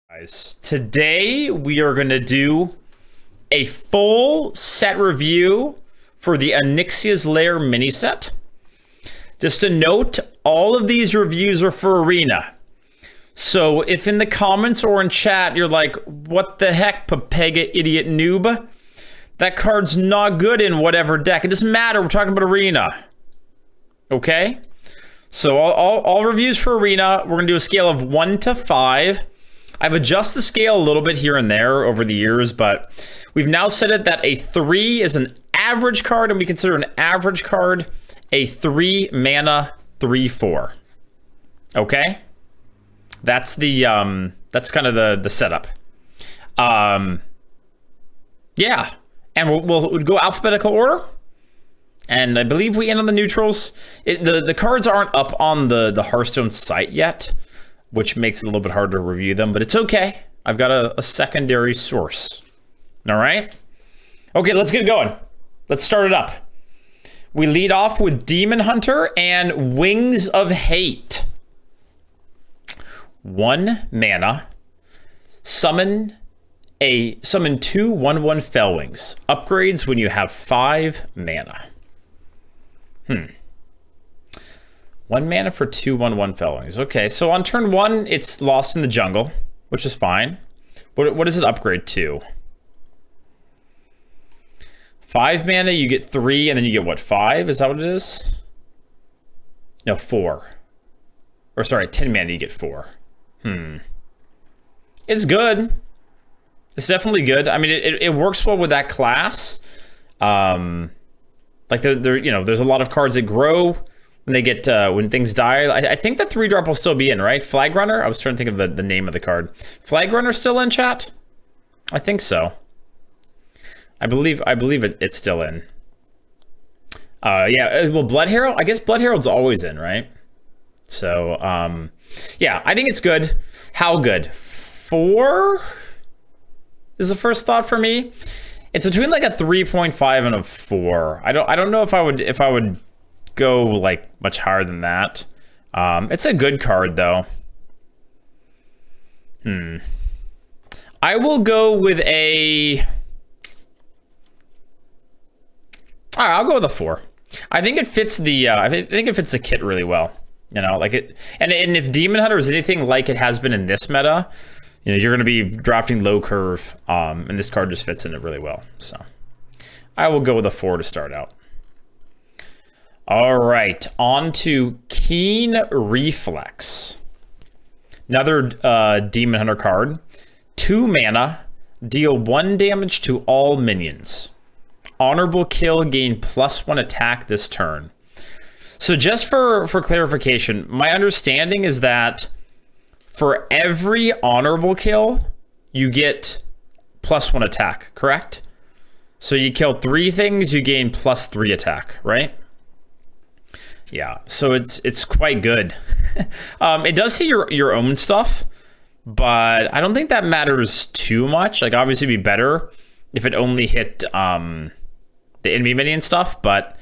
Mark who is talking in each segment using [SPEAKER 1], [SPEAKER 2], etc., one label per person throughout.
[SPEAKER 1] Guys, today we are going to do a full set review for the Onyxia's Lair mini set. Just a note, all of these reviews are for Arena. So if in the comments or in chat you're like, what the heck, Papega idiot noob? That card's not good in whatever deck. It doesn't matter, we're talking about Arena. Okay? So all reviews for Arena, we're going to do a scale of 1 to 5. I've adjusted the scale a little bit here and there over the years, but we've now set it that a 3 is an average card, and we consider an average card a 3 mana 3/4. Okay? That's the that's kind of the setup. Yeah. And we'll go alphabetical order. And I believe we end on the neutrals. The cards aren't up on the Hearthstone site yet, which makes it a little bit harder to review them, but it's okay. I've got a secondary source. All right? Okay, let's get it going. Let's start it up. We lead off with Demon Hunter and Wings of Hate. 1 mana. Summon 2 1/1 Fellwings. Upgrades when you have 5 mana. 1 mana for 2 1/1 Fellwings. Okay, so on turn 1, it's Lost in the Jungle, which is fine. What does it upgrade to? 5 mana, you get 3, and then you get what, 5? Is that what it is? No, 4. Or sorry, 10 mana, you get 4. It's good. It's definitely good. I mean, it works well with that class. Like there's a lot of cards that grow when they get when things die. I think the 3-drop will still be in, right? Flag Runner. I was trying to think of the name of the card. Flag Runner still in, chat? I think so. I believe it's still in. Yeah. Well, Blood Herald. I guess Blood Herald's always in, right? So yeah, I think it's good. How good? 4 is the first thought for me. It's between like a 3.5 and a 4. I don't know if I would go like much higher than that. It's a good card though. I will go with a. All right, I'll go with a 4. I think it fits the. I think it fits the kit really well. You know, like it. And if Demon Hunter is anything like it has been in this meta, you know, you're going to be drafting low curve, and this card just fits in it really well. So I will go with a 4 to start out. All right, on to Keen Reflex. Another Demon Hunter card. 2 mana, deal 1 damage to all minions. Honorable kill, gain +1 attack this turn. So just for clarification, my understanding is that for every honorable kill, you get +1 attack, correct? So you kill 3 things, you gain +3 attack, right? Yeah, so it's quite good. It does hit your own stuff, but I don't think that matters too much. Like, obviously it'd be better if it only hit the enemy minion stuff, but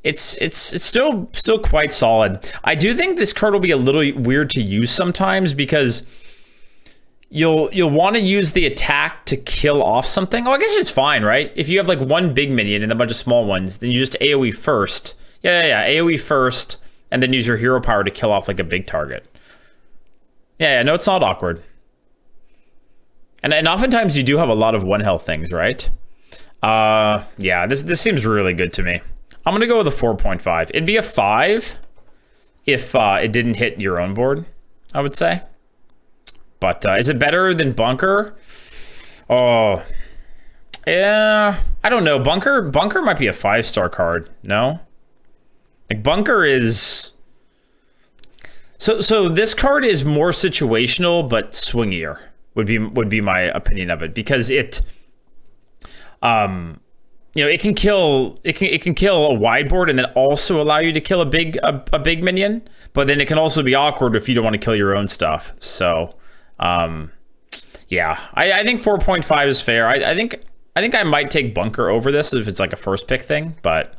[SPEAKER 1] it's still quite solid. I do think this card will be a little weird to use sometimes because you'll want to use the attack to kill off something. Oh, I guess it's fine, right? If you have like 1 big minion and a bunch of small ones, then you just AoE first. Yeah, AoE first, and then use your hero power to kill off like a big target. Yeah, no, it's not awkward. And oftentimes you do have a lot of 1 health things, right? Yeah, this seems really good to me. I'm gonna go with a 4.5. It'd be a 5 if it didn't hit your own board, I would say. But is it better than Bunker? Oh, yeah, I don't know. Bunker might be a 5-star card. No, like Bunker is. So this card is more situational but swingier. Would be my opinion of it, because it. You know, it can kill a wide board and then also allow you to kill a big minion, but then it can also be awkward if you don't want to kill your own stuff. So, yeah, I think 4.5 is fair. I think I might take Bunker over this if it's like a first pick thing, but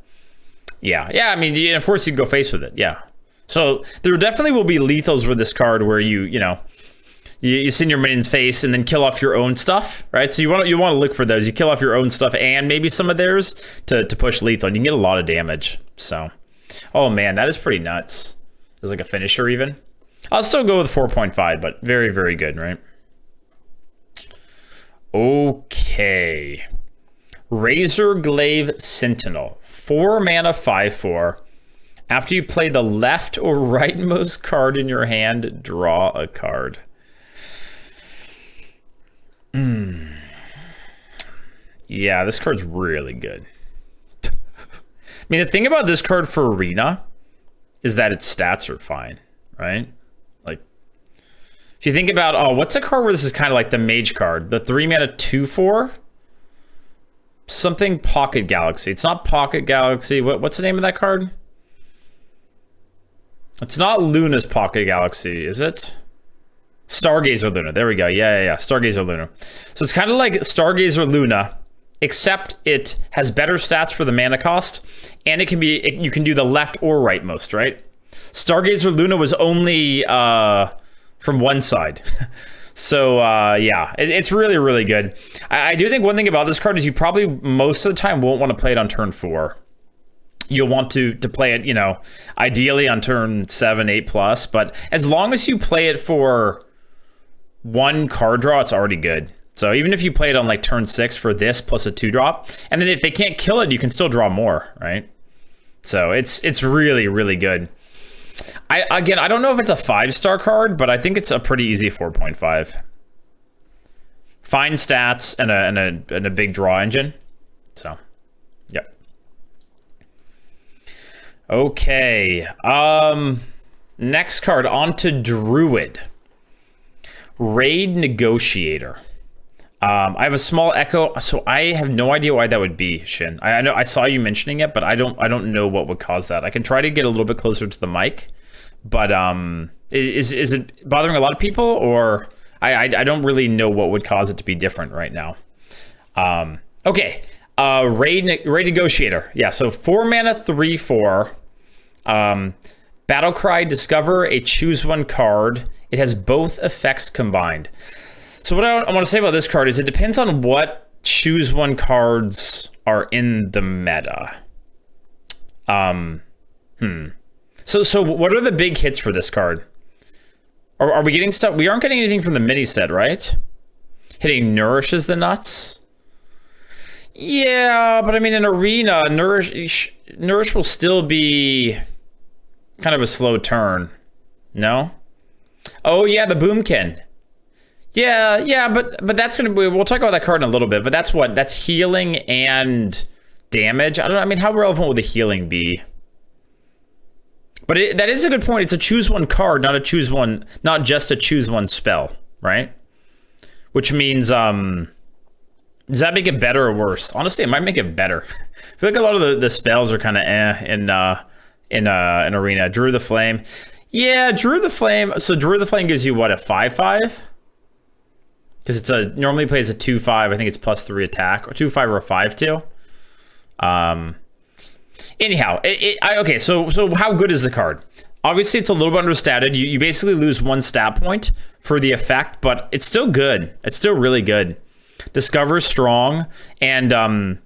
[SPEAKER 1] yeah. I mean, of course you can go face with it. Yeah. So there definitely will be lethals with this card where you send your minion's face and then kill off your own stuff, right? So you want to look for those. You kill off your own stuff and maybe some of theirs to push lethal. And you can get a lot of damage. So, oh man, that is pretty nuts. It's like a finisher even. I'll still go with 4.5, but very, very good, right? Okay. Razorglaive Sentinel. 4 mana, 5/4. After you play the left or rightmost card in your hand, draw a card. Yeah, this card's really good. I mean, the thing about this card for Arena is that its stats are fine, right? Like, if you think about, what's a card where this is kind of like the Mage card? The 3 mana 2/4? Something Pocket Galaxy. It's not Pocket Galaxy. What's the name of that card? It's not Luna's Pocket Galaxy, is it? Stargazer Luna. There we go. Yeah. Stargazer Luna. So it's kind of like Stargazer Luna, except it has better stats for the mana cost, and you can do the left or rightmost, right? Stargazer Luna was only from one side. So yeah, it's really, really good. I do think one thing about this card is you probably most of the time won't want to play it on turn 4. You'll want to play it, ideally on turn 7, 8+, but as long as you play it for 1 card draw, it's already good. So even if you play it on like turn 6 for this plus a 2-drop, and then if they can't kill it, you can still draw more, right? So it's really, really good. I don't know if it's a 5-star card, but I think it's a pretty easy 4.5. Fine stats and a big draw engine. So, yep. Okay. Next card, on to Druid. Raid Negotiator. I have a small echo, so I have no idea why that would be, Shin. I know I saw you mentioning it, but I don't know what would cause that. I can try to get a little bit closer to the mic, but is it bothering a lot of people, or I don't really know what would cause it to be different right now. Okay, Raid Negotiator. Yeah, so 4 mana, 3/4. Battlecry, discover a choose 1 card. It has both effects combined. So what I want to say about this card is it depends on what choose 1 cards are in the meta. So what are the big hits for this card? Are we getting stuff? We aren't getting anything from the mini set, right? Hitting Nourish is the nuts. Yeah, but I mean in Arena, Nourish will still be kind of a slow turn. No? Oh yeah, the Boomkin. Yeah, but that's gonna be. We'll talk about that card in a little bit. But that's healing and damage. I don't know. I mean, how relevant would the healing be? But that is a good point. It's a choose 1 card, not just a choose 1 spell, right? Which means, does that make it better or worse? Honestly, it might make it better. I feel like a lot of the spells are kind of in Arena. Drew the Flame. Yeah, Drew the Flame. So Drew the Flame gives you what, a 5/5? Because it's normally plays a 2/5. I think it's +3 attack, or 2/5 or a 5/2. Anyhow, okay. So how good is the card? Obviously, it's a little bit understated. You basically lose 1 stat point for the effect, but it's still good. It's still really good. Discover strong, and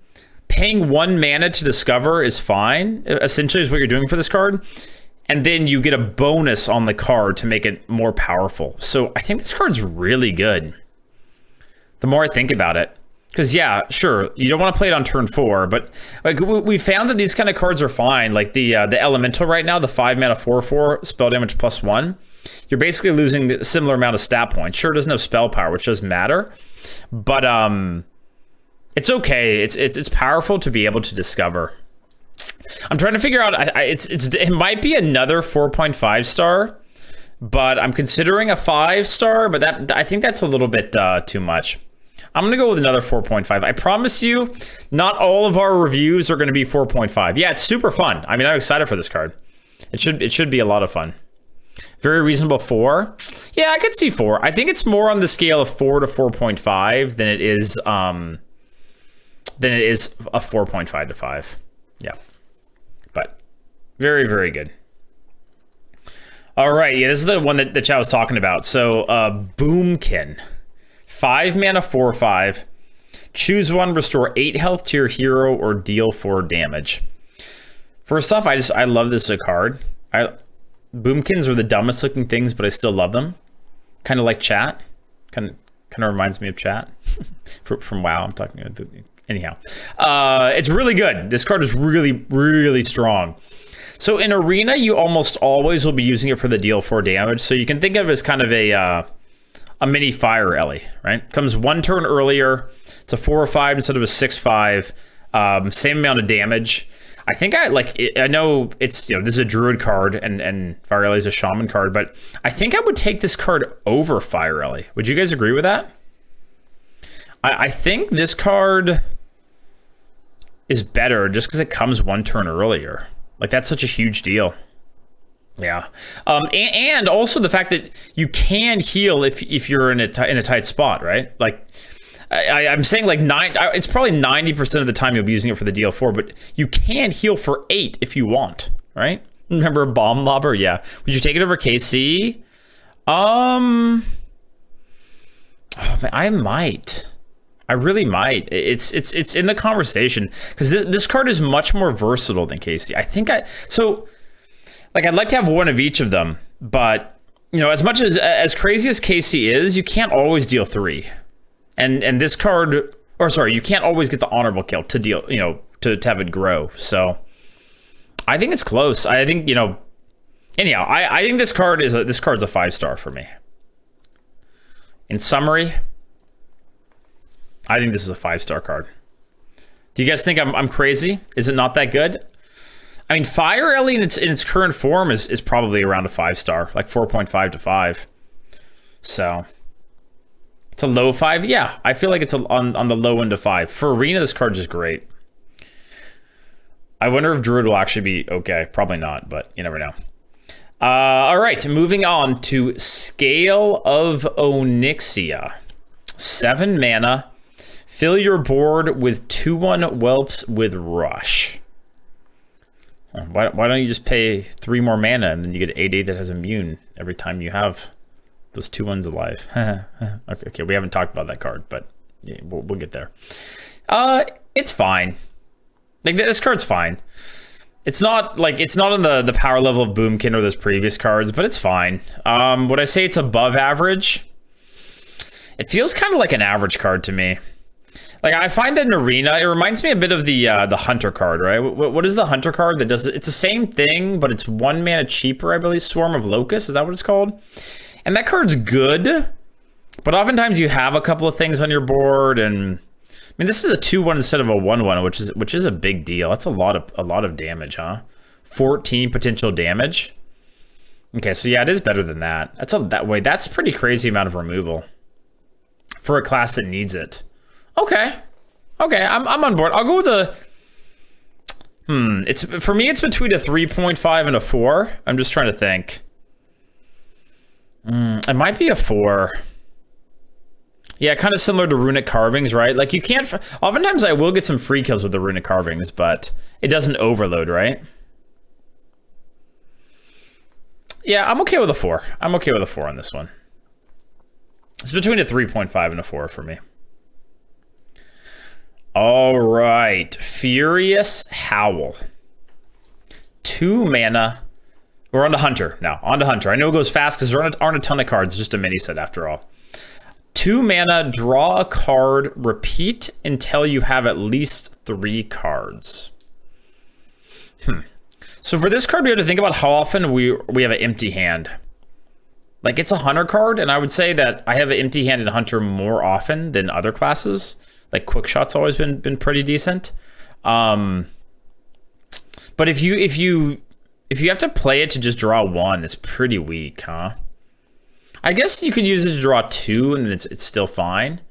[SPEAKER 1] paying 1 mana to discover is fine. Essentially, is what you're doing for this card. And then you get a bonus on the card to make it more powerful. So I think this card's really good. The more I think about it. Because, yeah, sure, you don't want to play it on turn 4, but like we found that these kind of cards are fine. Like the Elemental right now, the 5 mana 4/4, spell damage +1. You're basically losing a similar amount of stat points. Sure, it doesn't have spell power, which does matter. But it's okay. It's powerful to be able to discover. I'm trying to figure out, it might be another 4.5 star, but I'm considering a 5 star, but I think that's a little bit too much. I'm going to go with another 4.5. I promise you, not all of our reviews are going to be 4.5. Yeah, it's super fun. I mean, I'm excited for this card. It should be a lot of fun. Very reasonable 4. Yeah, I could see 4. I think it's more on the scale of 4 to 4.5 than it is a 4.5 to 5. Yeah. But very, very good. All right, yeah, this is the one that the chat was talking about. So, Boomkin. 5 mana, 4/5. Choose one, restore 8 health to your hero, or deal 4 damage. First off, I love this as a card. Boomkins are the dumbest looking things, but I still love them. Kind of like chat. Kind of reminds me of chat. from WoW, I'm talking about Boomkin. Anyhow, it's really good. This card is really, really strong. So in Arena, you almost always will be using it for the deal 4 damage. So you can think of it as kind of a mini Fire Ellie, right? Comes 1 turn earlier. It's a 4 or 5 instead of a 6/5. Same amount of damage. I think I know it's, this is a Druid card and Fire Ellie is a Shaman card, but I think I would take this card over Fire Ellie. Would you guys agree with that? I think this card is better just because it comes 1 turn earlier. Like, that's such a huge deal. Yeah. And also the fact that you can heal if you're in a tight spot, right? Like, I'm saying like it's probably 90% of the time you'll be using it for the deal 4, but you can heal for 8 if you want, right? Remember Bomb Lobber? Yeah. Would you take it over KC? Oh man, I might. I really might. It's in the conversation because this card is much more versatile than KC. I think I'd like to have one of each of them, but as much as crazy as KC is, you can't always deal 3, and this card, or sorry, you can't always get the honorable kill to deal, to have it grow. So I think it's close. I think anyhow, I think this card's a 5-star for me. In summary, I think this is a 5-star card. Do you guys think I'm crazy? Is it not that good? I mean, Fire Ellie in its current form is probably around a 5-star, like 4.5 to 5. So it's a low 5. Yeah, I feel like it's on the low end of 5. For Arena, this card is great. I wonder if Druid will actually be okay. Probably not, but you never know. All right, moving on to Scale of Onyxia. 7 mana. Fill your board with 2/1 whelps with Rush. Why don't you just pay 3 more mana and then you get 8/8 that has immune every time you have those 2/1s alive? Okay, we haven't talked about that card, but yeah, we'll get there. It's fine. Like, this card's fine. It's not on the power level of Boomkin or those previous cards, but it's fine. Would I say it's above average? It feels kind of like an average card to me. Like, I find that in Arena, it reminds me a bit of the Hunter card, right? What is the Hunter card that does it? It's the same thing, but it's 1 mana cheaper, I believe. Swarm of Locusts, is that what it's called? And that card's good, but oftentimes you have a couple of things on your board, and I mean, this is a 2/1 instead of a 1/1, which is a big deal. That's a lot of damage, huh? 14 potential damage. Okay, so yeah, it is better than that. That's pretty crazy amount of removal for a class that needs it. Okay, I'm on board. I'll go with a. For me, it's between a 3.5 and a 4. I'm just trying to think. It might be a 4. Yeah, kind of similar to Runic Carvings, right? Like, you can't. Oftentimes, I will get some free kills with the Runic Carvings, but it doesn't overload, right? Yeah, I'm okay with a 4. I'm okay with a 4 on this one. It's between a 3.5 and a 4 for me. All right, Furious Howl. 2 mana. We're on to Hunter now. On to Hunter. I know it goes fast because there aren't a ton of cards. It's just a mini set after all. 2 mana, draw a card, repeat until you have at least 3 cards. So for this card, we have to think about how often we have an empty hand. Like, it's a Hunter card, and I would say that I have an empty hand in Hunter more often than other classes. Like, Quickshot's always been pretty decent. But if you have to play it to just draw 1, it's pretty weak, huh? I guess you could use it to draw 2, and then it's still fine.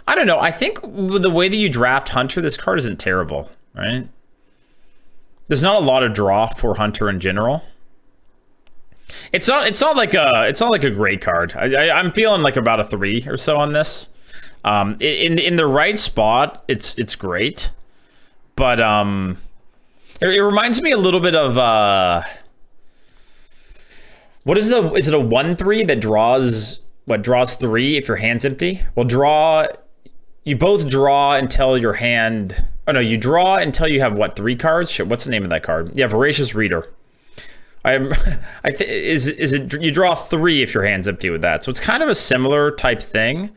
[SPEAKER 1] I don't know. I think with the way that you draft Hunter, this card isn't terrible, right? There's not a lot of draw for Hunter in general. It's not like a great card. I'm feeling like about a 3 or so on this. In the right spot, it's great, but it reminds me a little bit of What is is it a 1/3 that draws, draws 3 if your hand's empty? Well, you both draw until your hand, oh no, you draw until you have what, 3 cards? Shit, what's the name of that card? Yeah, Voracious Reader. Is it you draw 3 if your hand's empty with that? So it's kind of a similar type thing.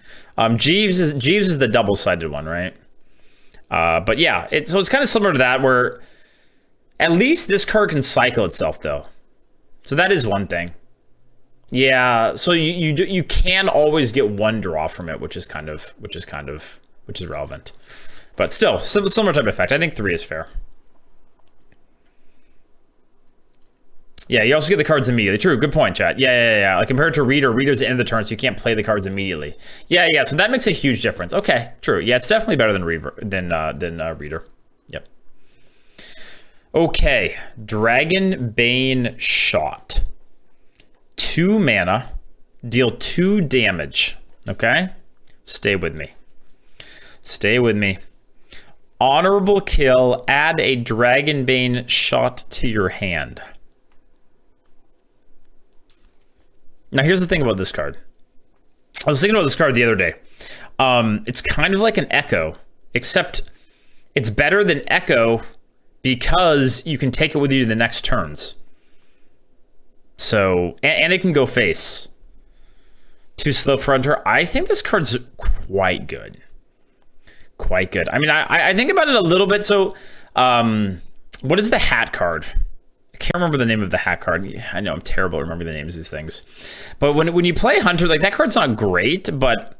[SPEAKER 1] Jeeves is the double-sided one, right? But yeah, so it's kind of similar to that, where at least this card can cycle itself though. So that is one thing. Yeah, so you can always get 1 draw from it, which is relevant. But still, similar type of effect. I think 3 is fair. Yeah, you also get the cards immediately. True, good point, chat. Yeah. Like compared to Reader's the end of the turn, so you can't play the cards immediately. Yeah. So that makes a huge difference. Okay, true. Yeah, it's definitely better than Reader. Yep. Okay, Dragonbane Shot. 2 mana, deal 2 damage. Okay, stay with me. Honorable kill. Add a Dragonbane Shot to your hand. Now, here's the thing about this card. I was thinking about this card the other day. It's kind of like an Echo, except it's better than Echo because you can take it with you to the next turns. So, and it can go face. 2 slow fronter. I think this card's quite good. I mean, I think about it a little bit. So, what is the hat card? I can't remember the name of the hat card. I know I'm terrible at remembering the names of these things. But when you play Hunter, like that card's not great, but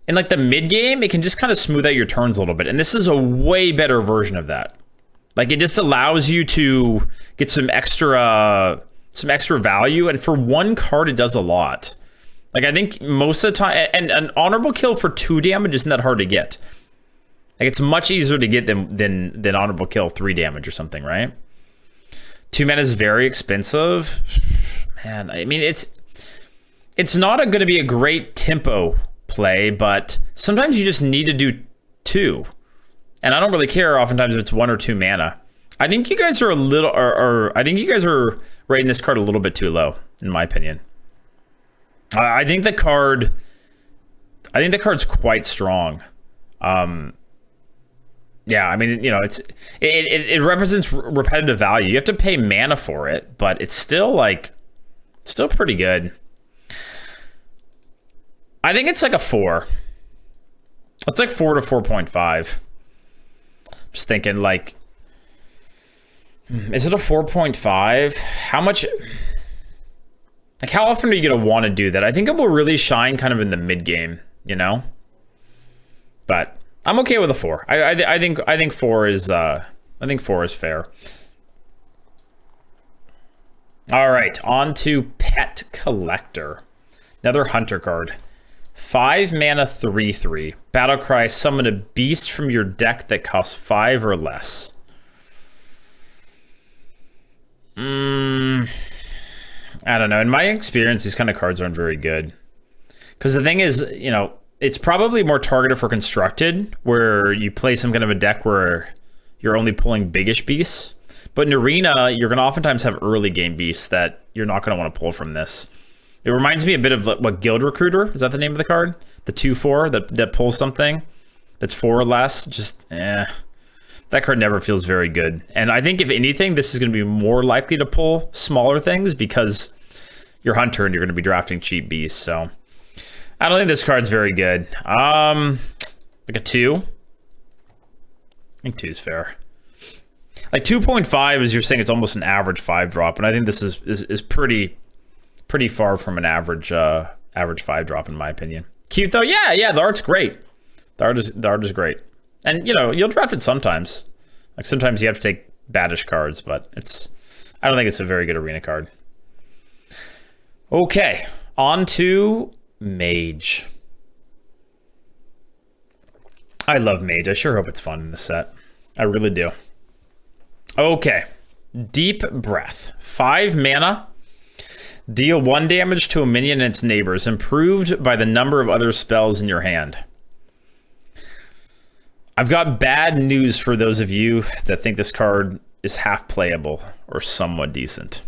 [SPEAKER 1] in like the mid game, it can just kind of smooth out your turns a little bit. And this is a way better version of that. Like it just allows you to get some extra value, and for 1 card, it does a lot. Like I think most of the time, and an honorable kill for 2 damage isn't that hard to get. Like it's much easier to get than honorable kill 3 damage or something, right? 2 mana is very expensive. Man, I mean, it's not going to be a great tempo play, but sometimes you just need to do 2. And I don't really care oftentimes if it's 1 or 2 mana. I think you guys are I think you guys are rating this card a little bit too low, in my opinion. I think the card's quite strong. Yeah, I mean, you know, it represents repetitive value. You have to pay mana for it, but it's still pretty good. I think it's like a 4. It's like 4 to 4.5. Just thinking, like, is it a 4.5? How much? Like, how often are you gonna want to do that? I think it will really shine kind of in the mid game, you know. But I'm okay with a 4. I think 4 is fair. All right, on to Pet Collector, another Hunter card. 5 mana, 3/3. Battlecry. Summon a beast from your deck that costs 5 or less. I don't know. In my experience, these kind of cards aren't very good. Because the thing is, you know, it's probably more targeted for Constructed, where you play some kind of a deck where you're only pulling biggish beasts. But in Arena, you're going to oftentimes have early game beasts that you're not going to want to pull from this. It reminds me a bit of what, Guild Recruiter? Is that the name of the card? The 2/4 that pulls something that's 4 or less. That card never feels very good. And I think if anything, this is going to be more likely to pull smaller things because you're Hunter and you're going to be drafting cheap beasts. So I don't think this card's very good. Like a 2. I think 2 is fair. Like 2.5 is, you're saying it's almost an average 5 drop, and I think this is pretty far from an average 5 drop in my opinion. Cute though, yeah. The art's great. The art is great, and you know you'll draft it sometimes. Like sometimes you have to take baddish cards, but I don't think it's a very good Arena card. Okay, on to Mage. I love Mage. I sure hope it's fun in this set. I really do. Okay, Deep Breath. 5 mana. Deal 1 damage to a minion and its neighbors, improved by the number of other spells in your hand. I've got bad news for those of you that think this card is half playable or somewhat decent.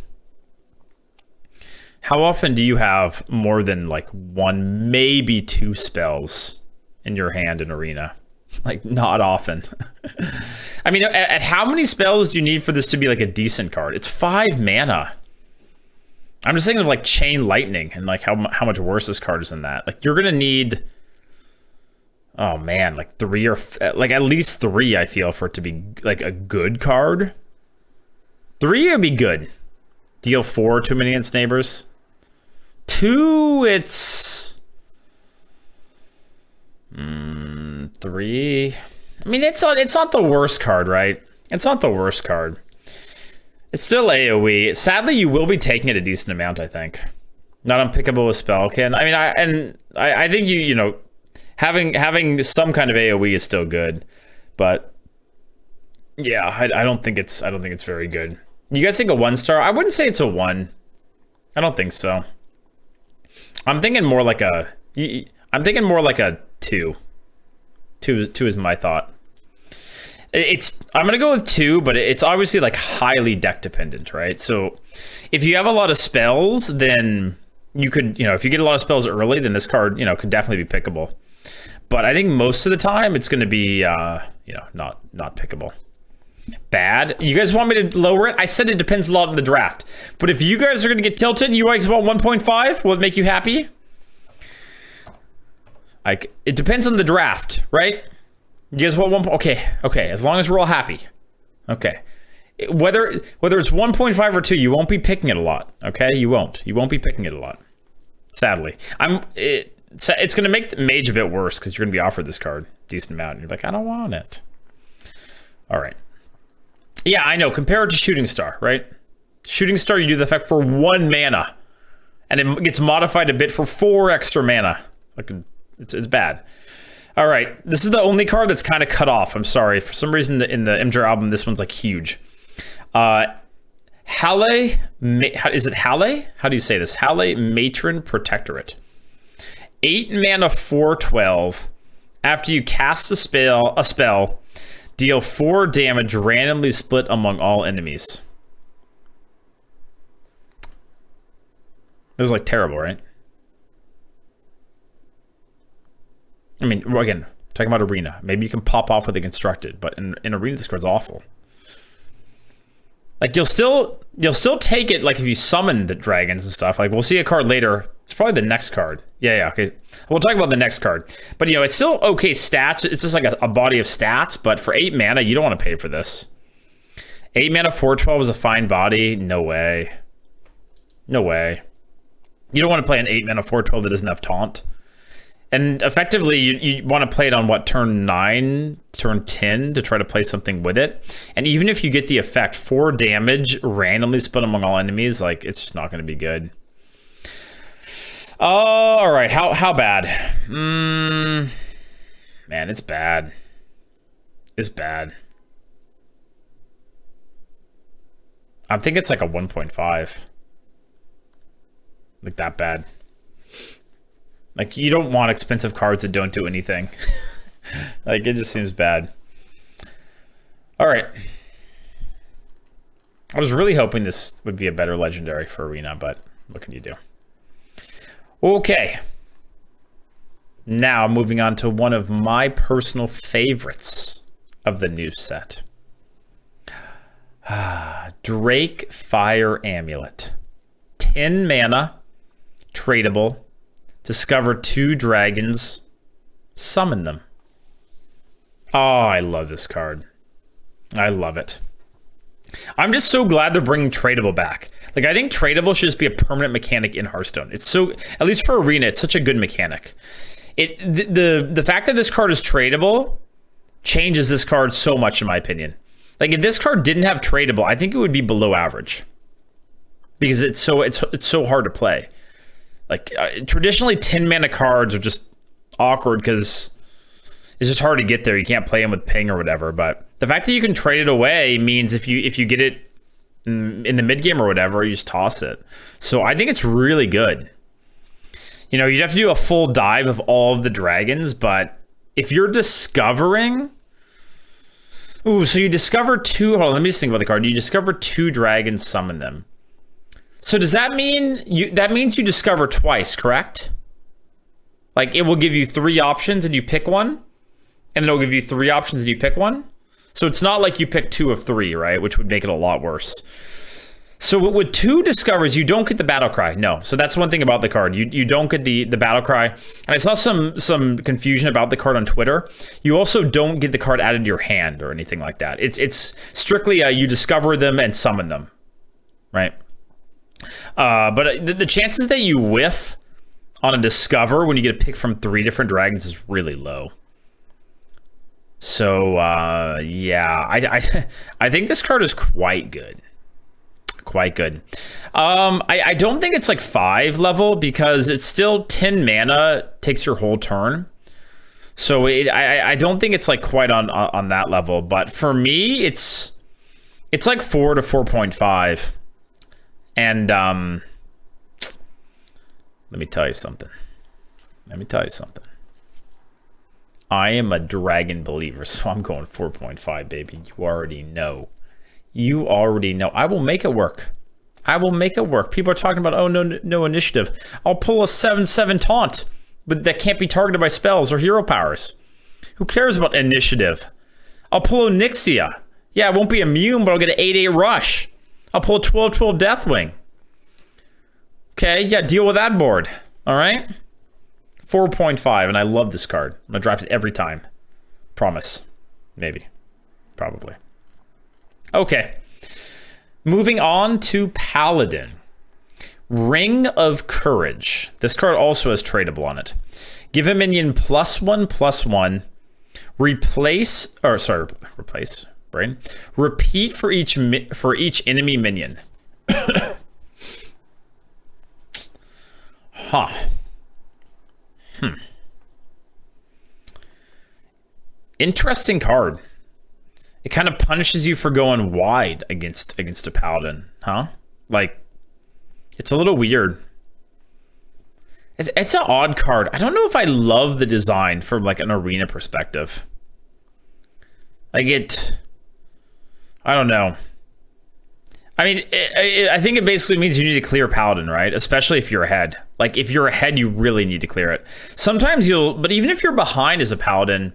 [SPEAKER 1] How often do you have more than like 1, maybe 2 spells in your hand in Arena? Like, not often. I mean, at how many spells do you need for this to be like a decent card? It's 5 mana. I'm just thinking of like Chain Lightning and like how much worse this card is than that. Like, you're gonna need, oh man, like 3 or like at least 3. I feel for it to be like a good card. 3 would be good. Deal 4 too many against neighbors. 2, it's 3. I mean, it's not the worst card, right? It's not the worst card. It's still AoE. Sadly, you will be taking it a decent amount, I think. Not unpickable with Spellkin. I mean, I think you know, having some kind of AoE is still good, but yeah, I don't think it's very good. You guys think a 1-star? I wouldn't say it's a 1. I don't think so. I'm thinking more like a 2. 2 is my thought. I'm gonna go with 2, but it's obviously like highly deck dependent, right? So if you have a lot of spells, then you could, you know, if you get a lot of spells early, then this card, you know, could definitely be pickable. But I think most of the time it's gonna be, you know, not pickable. Bad. You guys want me to lower it? I said it depends a lot on the draft. But if you guys are gonna get tilted, you guys want 1.5? Will it make you happy? Like, it depends on the draft, right? You guys want 1? Okay. As long as we're all happy. Okay. Whether it's 1.5 or 2, you won't be picking it a lot. Okay, you won't. You won't be picking it a lot. Sadly, it's gonna make the Mage a bit worse because you're gonna be offered this card decent amount, and you're like, I don't want it. All right. Yeah, I know. Compare it to Shooting Star, right? Shooting Star, you do the effect for 1 mana, and it gets modified a bit for 4 extra mana. Like, it's bad. All right, this is the only card that's kind of cut off. I'm sorry. For some reason, in the MJ album, this one's like huge. Halle, is it Halle? How do you say this? Halle Matron Protectorate. 8 mana, 4/12. After you cast a spell, deal 4 damage randomly split among all enemies. This is like terrible, right? I mean, again, talking about Arena. Maybe you can pop off with a Constructed, but in Arena, this card's awful. Like, you'll still take it, like, if you summon the dragons and stuff. Like, we'll see a card later. It's probably the next card. Yeah, okay. We'll talk about the next card. But, you know, it's still okay stats. It's just like a body of stats, but for 8 mana, you don't want to pay for this. 8 mana, 4/12 is a fine body. No way. No way. You don't want to play an 8 mana, 4/12 that doesn't have Taunt. And effectively, you want to play it on, what, turn 9, turn 10 to try to play something with it. And even if you get the effect, 4 damage randomly split among all enemies, like, it's just not going to be good. All right, how bad? Man, it's bad. It's bad. I think it's like a 1.5. Like, that bad. Like, you don't want expensive cards that don't do anything. Like, it just seems bad. All right. I was really hoping this would be a better legendary for Arena, but what can you do? Okay. Now, moving on to one of my personal favorites of the new set. Drakefire Amulet. 10 mana, tradable. Discover 2 dragons, summon them. Oh, I love this card. I love it. I'm just so glad they're bringing tradable back. Like, I think tradable should just be a permanent mechanic in Hearthstone. It's so, at least for Arena, it's such a good mechanic. The fact that this card is tradable changes this card so much, in my opinion. Like, if this card didn't have tradable, I think it would be below average because it's so hard to play. Like, traditionally 10 mana cards are just awkward because it's just hard to get there. You can't play them with ping or whatever. But the fact that you can trade it away means if you get it in the mid game or whatever, you just toss it. So I think it's really good. You know, you'd have to do a full dive of all of the dragons, but if you're discovering, so you discover 2. Hold on, let me just think about the card. You discover 2 dragons, summon them. So does that mean that means you discover twice, correct? Like it will give you 3 options and you pick one, and then it'll give you 3 options and you pick one. So it's not like you pick 2 of 3, right? Which would make it a lot worse. So with 2 discovers, you don't get the battle cry. No. So that's one thing about the card. You don't get the battle cry. And I saw some confusion about the card on Twitter. You also don't get the card added to your hand or anything like that. It's strictly you discover them and summon them, right? But the chances that you whiff on a discover when you get a pick from 3 different dragons is really low. So yeah, I think this card is quite good. Quite good. I don't think it's like 5 level because it's still 10 mana, takes your whole turn. So I don't think it's like quite on that level. But for me, it's like 4 to 4.5. And let me tell you something. I am a dragon believer, so I'm going 4.5, baby. You already know. I will make it work. People are talking about, oh, no initiative. I'll pull a 7/7 taunt, but that can't be targeted by spells or hero powers. Who cares about initiative? I'll pull Onyxia. Yeah, it won't be immune, but I'll get an 8/8 rush. I'll pull a 12/12 Deathwing. Okay, yeah, deal with that board. All right? 4.5, and I love this card. I'm going to draft it every time. Promise. Maybe. Probably. Okay, moving on to Paladin. Ring of Courage. This card also has tradable on it. Give a minion +1/+1. Replace. Repeat for each enemy minion. Huh. Interesting card. It kind of punishes you for going wide against a paladin, huh? Like, it's a little weird. It's an odd card. I don't know if I love the design from like an arena perspective. Like I don't know. I mean, I think it basically means you need to clear paladin, right? Especially if you're ahead. Like if you're ahead, you really need to clear it. Sometimes but even if you're behind as a paladin,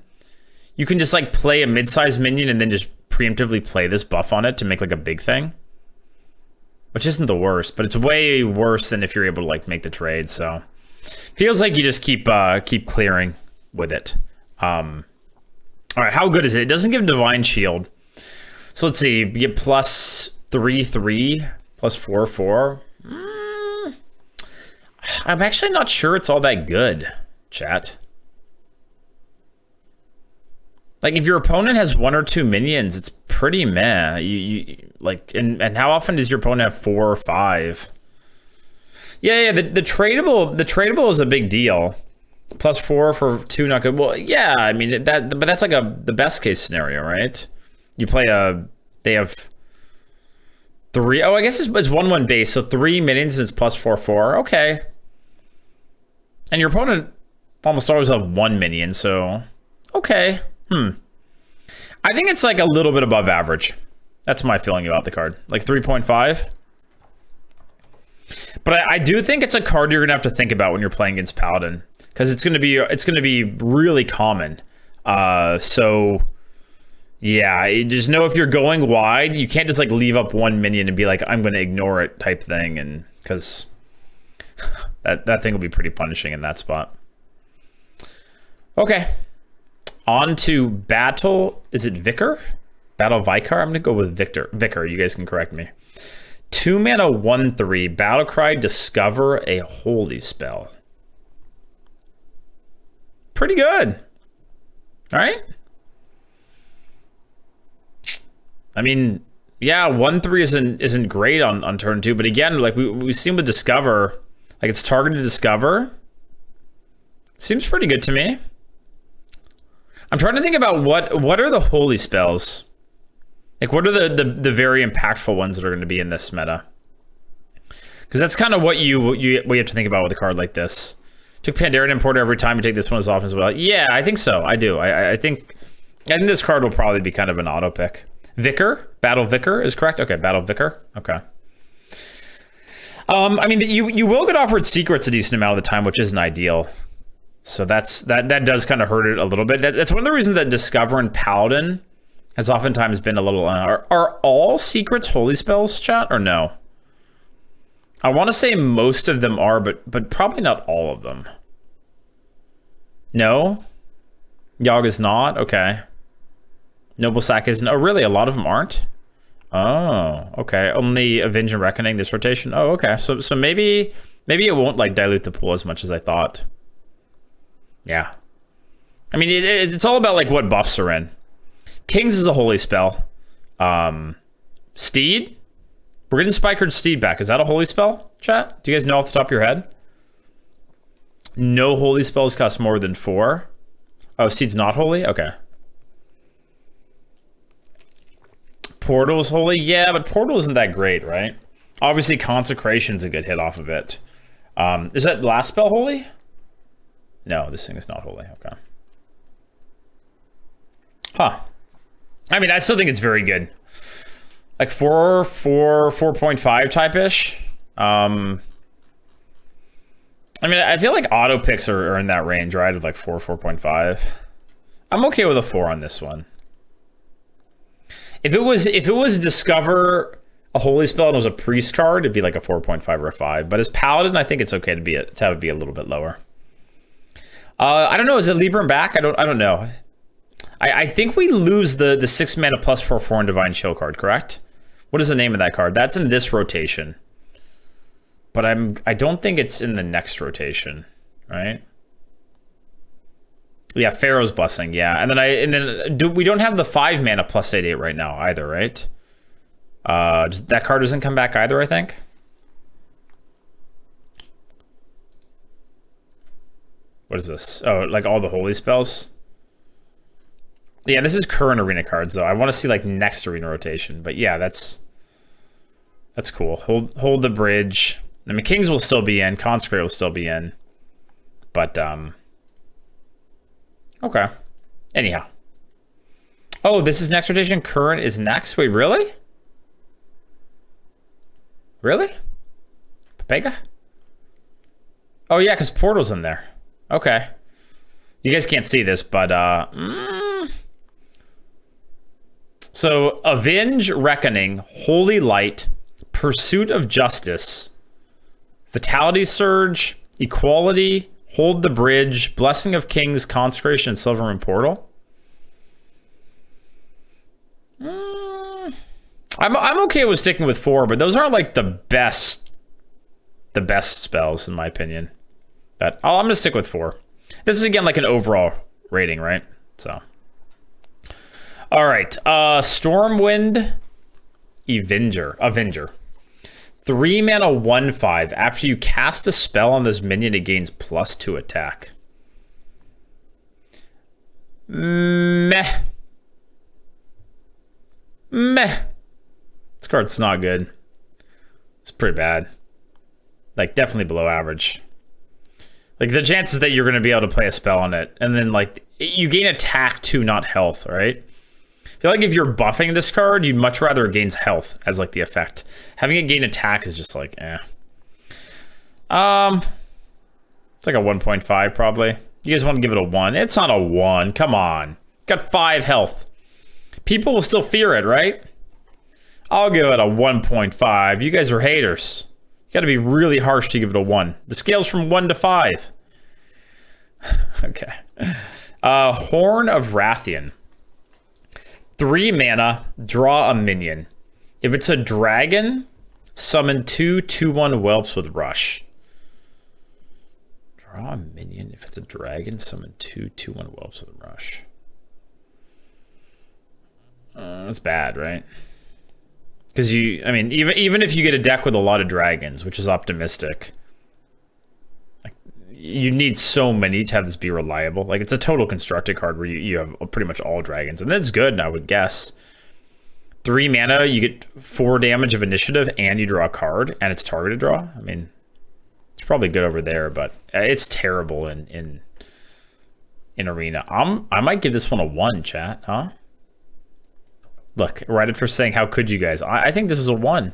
[SPEAKER 1] you can just like play a mid-sized minion and then just preemptively play this buff on it to make like a big thing. Which isn't the worst, but it's way worse than if you're able to like make the trade, so. Feels like you just keep clearing with it. Alright, how good is it? It doesn't give Divine Shield. So let's see, you get +3/3, +4/4. I'm actually not sure it's all that good, chat. Like if your opponent has 1 or 2 minions, it's pretty meh. You like, and how often does your opponent have 4 or 5? Yeah. The tradable is a big deal. +4 for 2, not good. Well, yeah. I mean but that's like the best case scenario, right? You play they have 3. Oh, I guess it's 1/1 base, so 3 minions and it's +4/4. Okay. And your opponent almost always have 1 minion, so okay. I think it's like a little bit above average. That's my feeling about the card. Like 3.5. But I do think it's a card you're gonna have to think about when you're playing against Paladin, because it's gonna be really common. So yeah, you just know if you're going wide, you can't just like leave up 1 minion and be like, I'm gonna ignore it type thing, and because that thing will be pretty punishing in that spot. Okay. On to Battle. Is it Vicar? Battle Vicar? I'm going to go with Vicar. You guys can correct me. 2 mana, 1/3. Battle Cry, discover a holy spell. Pretty good. All right. I mean, yeah, 1/3 isn't great on turn 2, but again, like we've seen with Discover, like it's targeted Discover. Seems pretty good to me. I'm trying to think about what are the holy spells? Like what are the very impactful ones that are going to be in this meta? Because that's kind of what you have to think about with a card like this. Took Pandaren Importer every time you take this one as often as well. Yeah, I think so. I do. I think this card will probably be kind of an auto pick. Vicar? Battle Vicar is correct? Okay, Battle Vicar. Okay. I mean, you will get offered secrets a decent amount of the time, which isn't ideal. So that does kind of hurt it a little bit. That's one of the reasons that Discover and Paladin has oftentimes been a little... are all secrets holy spells, chat, or no? I want to say most of them are, but probably not all of them. No? Yogg is not? Okay. Noble Sack isn't. Oh, really? A lot of them aren't? Oh, okay. Only Avenge and Reckoning this rotation? Oh, okay. So maybe it won't like dilute the pool as much as I thought. Yeah. I mean, it's all about like what buffs are in. Kings is a holy spell. Steed? We're getting Spikered Steed back. Is that a holy spell, chat? Do you guys know off the top of your head? No holy spells cost more than 4. Oh, Steed's not holy? Okay. Portal's holy? Yeah, but Portal isn't that great, right? Obviously, Consecration's a good hit off of it. Is that last spell holy? No, this thing is not holy. Okay. Huh. I mean, I still think it's very good. Like 4.5 type-ish. I mean, I feel like auto picks are in that range, right? Of like 4.5. I'm okay with a 4 on this one. If it was Discover a holy spell and it was a priest card, it'd be like a 4.5 or a 5. But as Paladin, I think it's okay to have it be a little bit lower. I don't know. Is it Libram back? I don't know. I think we lose the 6 mana plus 4/4 and Divine Chill card, correct? What is the name of that card? That's in this rotation. But I don't think it's in the next rotation, right? Yeah, Pharaoh's Blessing, yeah. And then we don't have the 5 mana plus 8/8 right now either, right? That card doesn't come back either, I think. What is this? Oh, like all the holy spells? Yeah, this is current arena cards though. I want to see like next arena rotation, but yeah, that's cool. Hold the bridge. I mean, Kings will still be in, Consecrate will still be in, but okay. Anyhow, oh, this is next rotation. Current is next. Wait, really? Really? Pepega? Oh yeah, because Portal's in there. Okay. You guys can't see this, but so Avenge, Reckoning, Holy Light, Pursuit of Justice, Vitality Surge, Equality, Hold the Bridge, Blessing of Kings, Consecration, and Silverman Portal. I'm okay with sticking with 4, but those aren't like the best spells in my opinion. But I'm gonna stick with 4. This is again like an overall rating, right? So, all right, Stormwind Avenger. 3 mana 1/5. After you cast a spell on this minion, it gains +2 attack. Meh. This card's not good. It's pretty bad. Like definitely below average. Like the chances that you're going to be able to play a spell on it, and then like you gain attack too, not health, right? I feel like if you're buffing this card, you'd much rather it gains health as like the effect. Having it gain attack is just like, eh. It's like a 1.5 probably. You guys want to give it a 1? It's not a 1. Come on. It's got 5 health. People will still fear it, right? I'll give it a 1.5. You guys are haters. You got to be really harsh to give it a 1. The scale's from 1 to 5. Okay. Horn of Rathian. 3 mana, draw a minion. If it's a dragon, summon 2 2/1 whelps with rush. Draw a minion. If it's a dragon, summon 2 2/1 whelps with rush. That's bad, right? Because I mean, even if you get a deck with a lot of dragons, which is optimistic, like, you need so many to have this be reliable. Like, it's a total constructed card where you have pretty much all dragons, and that's good, I would guess. 3 mana, you get 4 damage of initiative, and you draw a card, and it's targeted draw. I mean, it's probably good over there, but it's terrible in arena. I might give this one a 1, chat, huh? Look, Reddit for saying, how could you guys? I think this is a 1.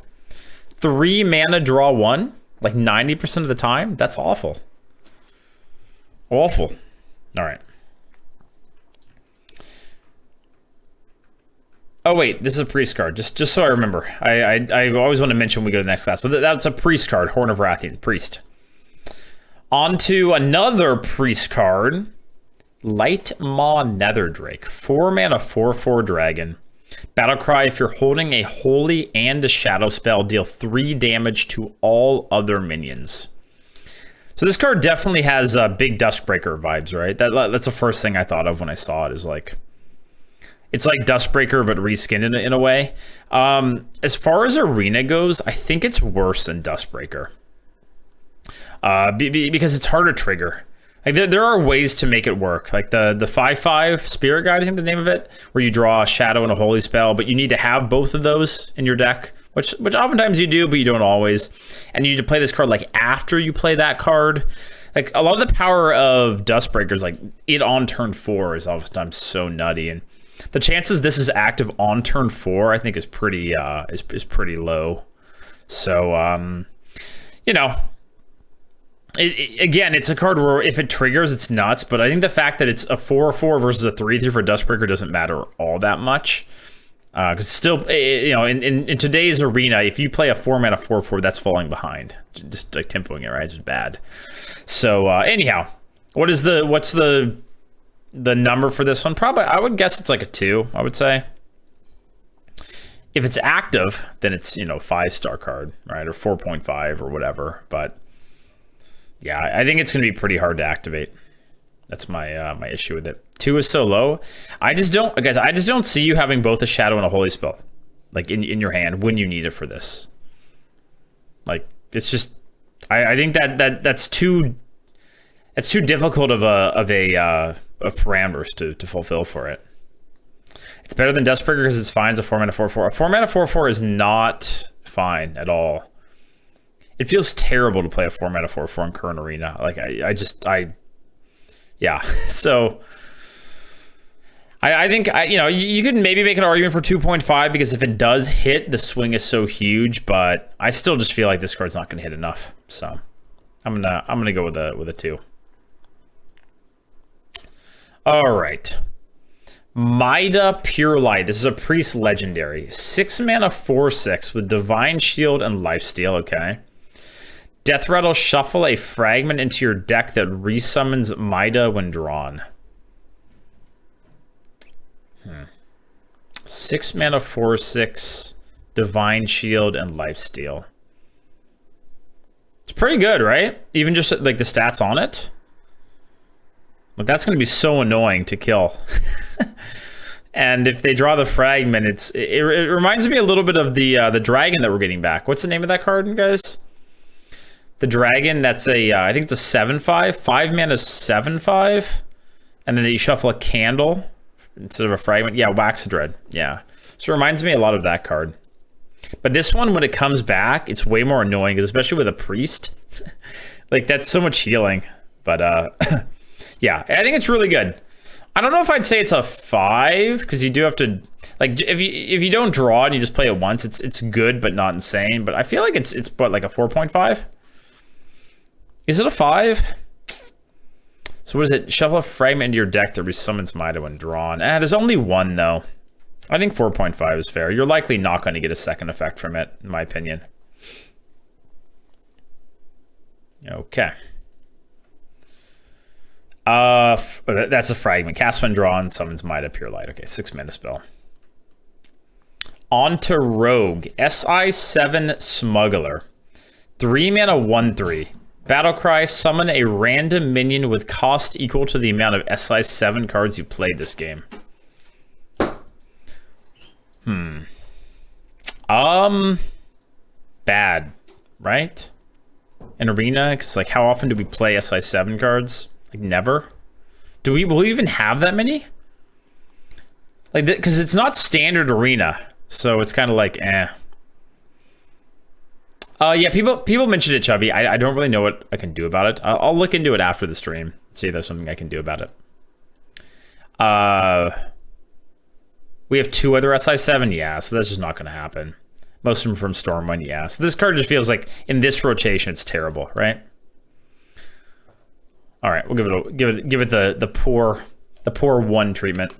[SPEAKER 1] 3 mana, draw 1, like 90% of the time. That's awful. Awful. All right. Oh wait, this is a priest card. Just so I remember. I always want to mention when we go to the next class. So that's a priest card, Horn of Rathian, priest. On to another priest card, Light Maw Netherdrake. 4 mana, 4/4 dragon. Battlecry, if you're holding a holy and a shadow spell, deal 3 damage to all other minions. So this card definitely has big Duskbreaker vibes, right? That's the first thing I thought of when I saw it, is like, it's like Duskbreaker, but reskinned in a way. As far as Arena goes, I think it's worse than Duskbreaker. Because it's hard to trigger. Like there are ways to make it work. Like the 5/5 Spirit Guide, I think the name of it, where you draw a Shadow and a Holy Spell, but you need to have both of those in your deck, which oftentimes you do, but you don't always. And you need to play this card like after you play that card. Like a lot of the power of Duskbreakers, like it on turn 4 is oftentimes so nutty, and the chances this is active on turn 4, I think, is pretty low. So you know, again, it's a card where if it triggers, it's nuts. But I think the fact that it's a 4/4 versus a 3/3 for Duskbreaker doesn't matter all that much. Because still, you know, in today's arena, if you play a 4 mana 4/4, that's falling behind. Just like tempoing it, right? It's just bad. So anyhow, what's the number for this one? Probably, I would guess it's like a 2, I would say. If it's active, then it's, you know, 5-star card, right? Or 4.5 or whatever. But yeah, I think it's going to be pretty hard to activate. That's my my issue with it. 2 is so low. I just don't see you having both a Shadow and a Holy Spell, like in your hand when you need it for this. Like, it's just, I think that's too difficult of parameters to fulfill for it. It's better than Duskbreaker because it's fine as a 4 mana 4/4. A 4 mana 4/4 is not fine at all. It feels terrible to play a 4 mana 4/4 in current arena. Like yeah. So I think you know, you could maybe make an argument for 2.5 because if it does hit, the swing is so huge. But I still just feel like this card's not going to hit enough. So I'm gonna go with a 2. All right. Mida Pure Light. This is a priest legendary. 6 mana 4/6 with Divine Shield and Lifesteal. Okay. Death Rattle, shuffle a fragment into your deck that resummons Mida when drawn. 6 mana 4/6, Divine Shield, and Lifesteal. It's pretty good, right? Even just like the stats on it. Like, that's going to be so annoying to kill. And if they draw the fragment, it reminds me a little bit of the dragon that we're getting back. What's the name of that card, guys? The dragon, that's I think it's a 7/5. 5 mana 7/5. And then you shuffle a candle instead of a fragment. Yeah, Waxadread. Yeah. So it reminds me a lot of that card. But this one, when it comes back, it's way more annoying, because especially with a priest. Like, that's so much healing. But yeah, I think it's really good. I don't know if I'd say it's a 5, because you do have to, like, if you don't draw and you just play it once, it's good but not insane. But I feel like it's what, like a 4.5? Is it a 5? So what is it? Shuffle a fragment into your deck that resummons Mida when drawn. There's only one, though. I think 4.5 is fair. You're likely not going to get a second effect from it, in my opinion. Okay. That's a fragment. Cast when drawn, summons Mida Pure Light. Okay, 6 mana spell. On to Rogue. SI7 Smuggler. 3 mana 1/3. Battlecry, summon a random minion with cost equal to the amount of SI7 cards you played this game. Bad, right? In Arena, because, like, how often do we play SI7 cards? Like, never. Will we even have that many? Like, because it's not standard Arena, so it's kind of like, eh. Yeah, people mentioned it, Chubby. I don't really know what I can do about it. I'll look into it after the stream, see if there's something I can do about it. We have 2 other SI7, yeah, so that's just not going to happen. Most of them from Stormwind, yeah. So this card just feels like in this rotation, it's terrible, right? All right, we'll give it the poor 1 treatment.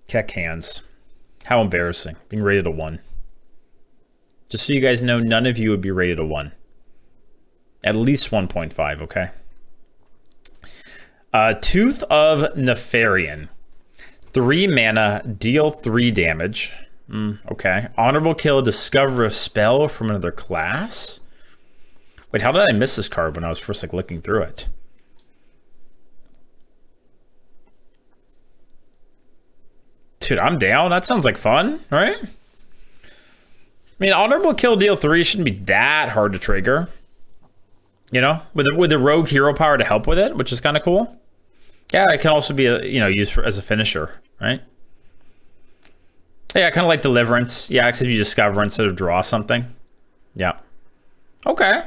[SPEAKER 1] Kek hands. How embarrassing, being rated a 1. Just so you guys know, none of you would be rated a 1. At least 1.5, okay? Tooth of Nefarian. 3 mana, deal 3 damage. Okay. Honorable kill, discover a spell from another class. Wait, how did I miss this card when I was first like looking through it? Dude, I'm down. That sounds like fun, right? I mean, honorable kill, deal 3 shouldn't be that hard to trigger. You know, with a rogue hero power to help with it, which is kind of cool. Yeah, it can also be used as a finisher, right? Yeah, kind of like Deliverance. Yeah, except you discover instead of draw something. Yeah. Okay.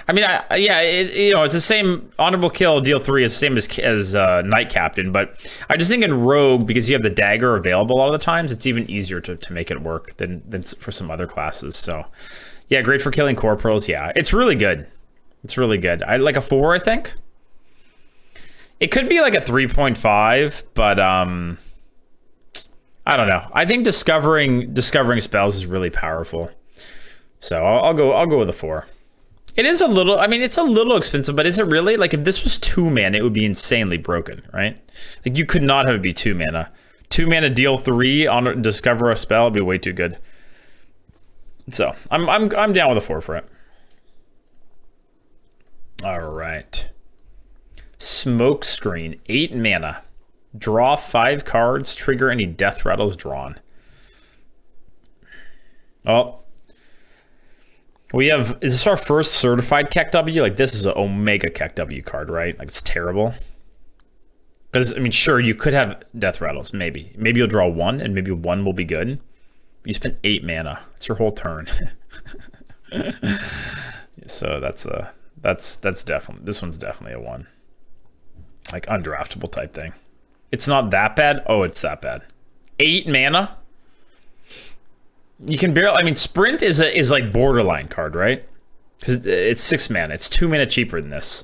[SPEAKER 1] I mean, it's the same. Honorable kill, deal 3 is the same as Knight Captain, but I just think in Rogue, because you have the dagger available a lot of the times, it's even easier to make it work than for some other classes. So, yeah, great for killing corporals. Yeah, it's really good. It's really good. I like a 4, I think. It could be like a 3.5, but I don't know. I think discovering spells is really powerful. So I'll go with a 4. It is a little, I mean, it's a little expensive, but is it really? Like, if this was 2 mana, it would be insanely broken, right? Like, you could not have it be 2 mana. 2 mana, deal 3 on discover a spell would be way too good. So I'm down with a 4 for it. All right. Smoke Screen, 8 mana. Draw 5 cards, trigger any death rattles drawn. Oh. We have, is this our first certified KEKW? Like, this is an Omega KEKW card, right? Like, it's terrible. Because, I mean, sure, you could have death rattles, maybe. Maybe you'll draw 1, and maybe 1 will be good. You spent 8 mana. It's your whole turn. So that's definitely, this one's definitely a 1. Like, undraftable type thing. It's not that bad. Oh, it's that bad. 8 mana? You can barely, I mean, Sprint is like borderline card, right? Because it's 6 mana. It's 2 mana cheaper than this.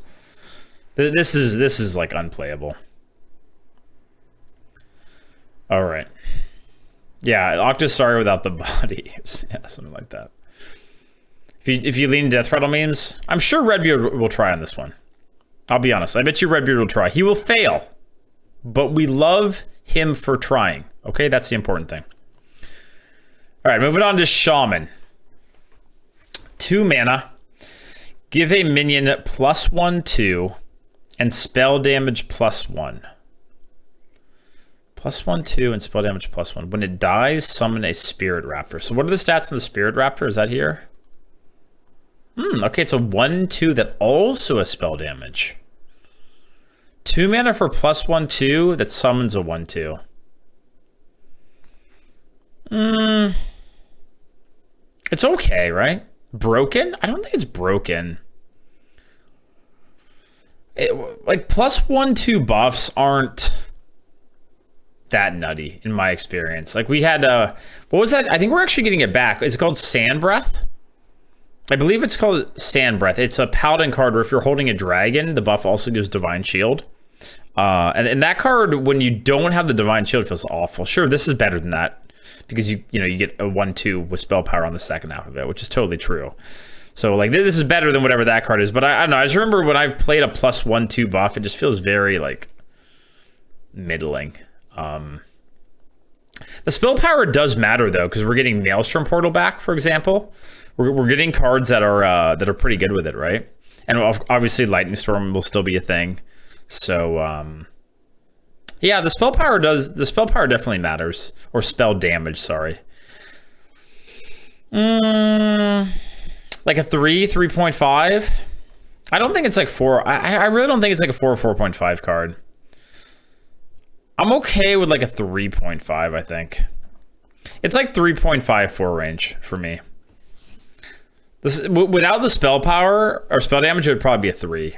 [SPEAKER 1] This is like unplayable. All right. Yeah, Octus sorry without the body. Yeah, something like that. If you lean Death Rattle memes, I'm sure Redbeard will try on this one. I'll be honest. I bet you Redbeard will try. He will fail. But we love him for trying. Okay, that's the important thing. All right, moving on to Shaman. 2 mana. Give a minion +1/2 and spell damage +1. +1/2 and spell damage +1. When it dies, summon a Spirit Raptor. So what are the stats on the Spirit Raptor? Is that here? Okay, it's a 1/2 that also has spell damage. 2 mana for +1/2 that summons a 1/2. It's okay, right? Broken? I don't think it's broken. Like, +1/2 buffs aren't that nutty in my experience. Like, we had what was that? I think we're actually getting it back. Is it called Sand Breath? I believe it's called Sand Breath. It's a Paladin card where if you're holding a dragon, the buff also gives Divine Shield. And that card, when you don't have the Divine Shield, feels awful. Sure, this is better than that because you get a 1/2 with spell power on the second half of it, which is totally true. So like this is better than whatever that card is. But I don't know. I just remember when I've played a +1/2 buff, it just feels very like middling. The spell power does matter though, because we're getting Maelstrom Portal back, for example. We're getting cards that are pretty good with it, right? And obviously Lightning Storm will still be a thing. So yeah, the spell power definitely matters. Or spell damage, sorry. Like a 3.5. I don't think it's like 4. I really don't think it's like a 4 or 4.5 card. I'm okay with like a 3.5, I think. It's like 3.54 range for me. This, without the spell power or spell damage, it would probably be a 3.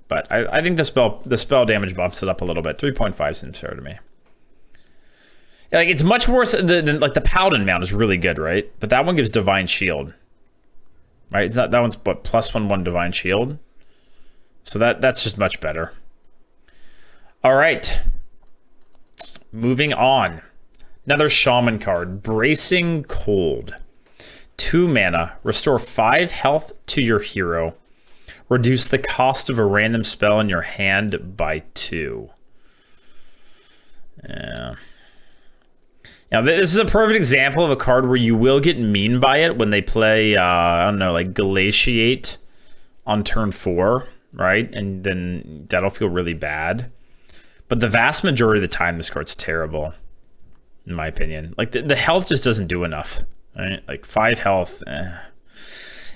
[SPEAKER 1] But I think the spell damage bumps it up a little bit. 3.5 seems fair to me. Like, it's much worse than like the Paladin mount is really good, right? But that one gives Divine Shield. Right? It's not, that one's what, +1/+1 Divine Shield. So that's just much better. All right. Moving on. Another Shaman card, Bracing Cold. 2 mana, restore 5 health to your hero. Reduce the cost of a random spell in your hand by 2. Yeah. Now, this is a perfect example of a card where you will get mean by it when they play, I don't know, like Glaciate on turn 4, right? And then that'll feel really bad. But the vast majority of the time, this card's terrible, in my opinion. Like, the health just doesn't do enough, right? Like, 5 health,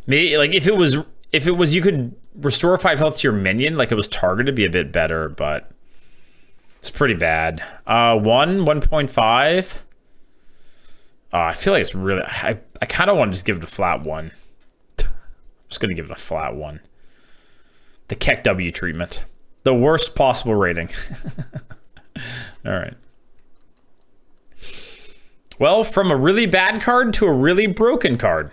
[SPEAKER 1] Maybe, like, if it was you could restore 5 health to your minion, like it was targeted, be a bit better, but it's pretty bad. 1.5. I feel like it's really... I kind of want to just give it a flat 1. I'm just going to give it a flat 1. The KEKW treatment. The worst possible rating. All right. Well, from a really bad card to a really broken card.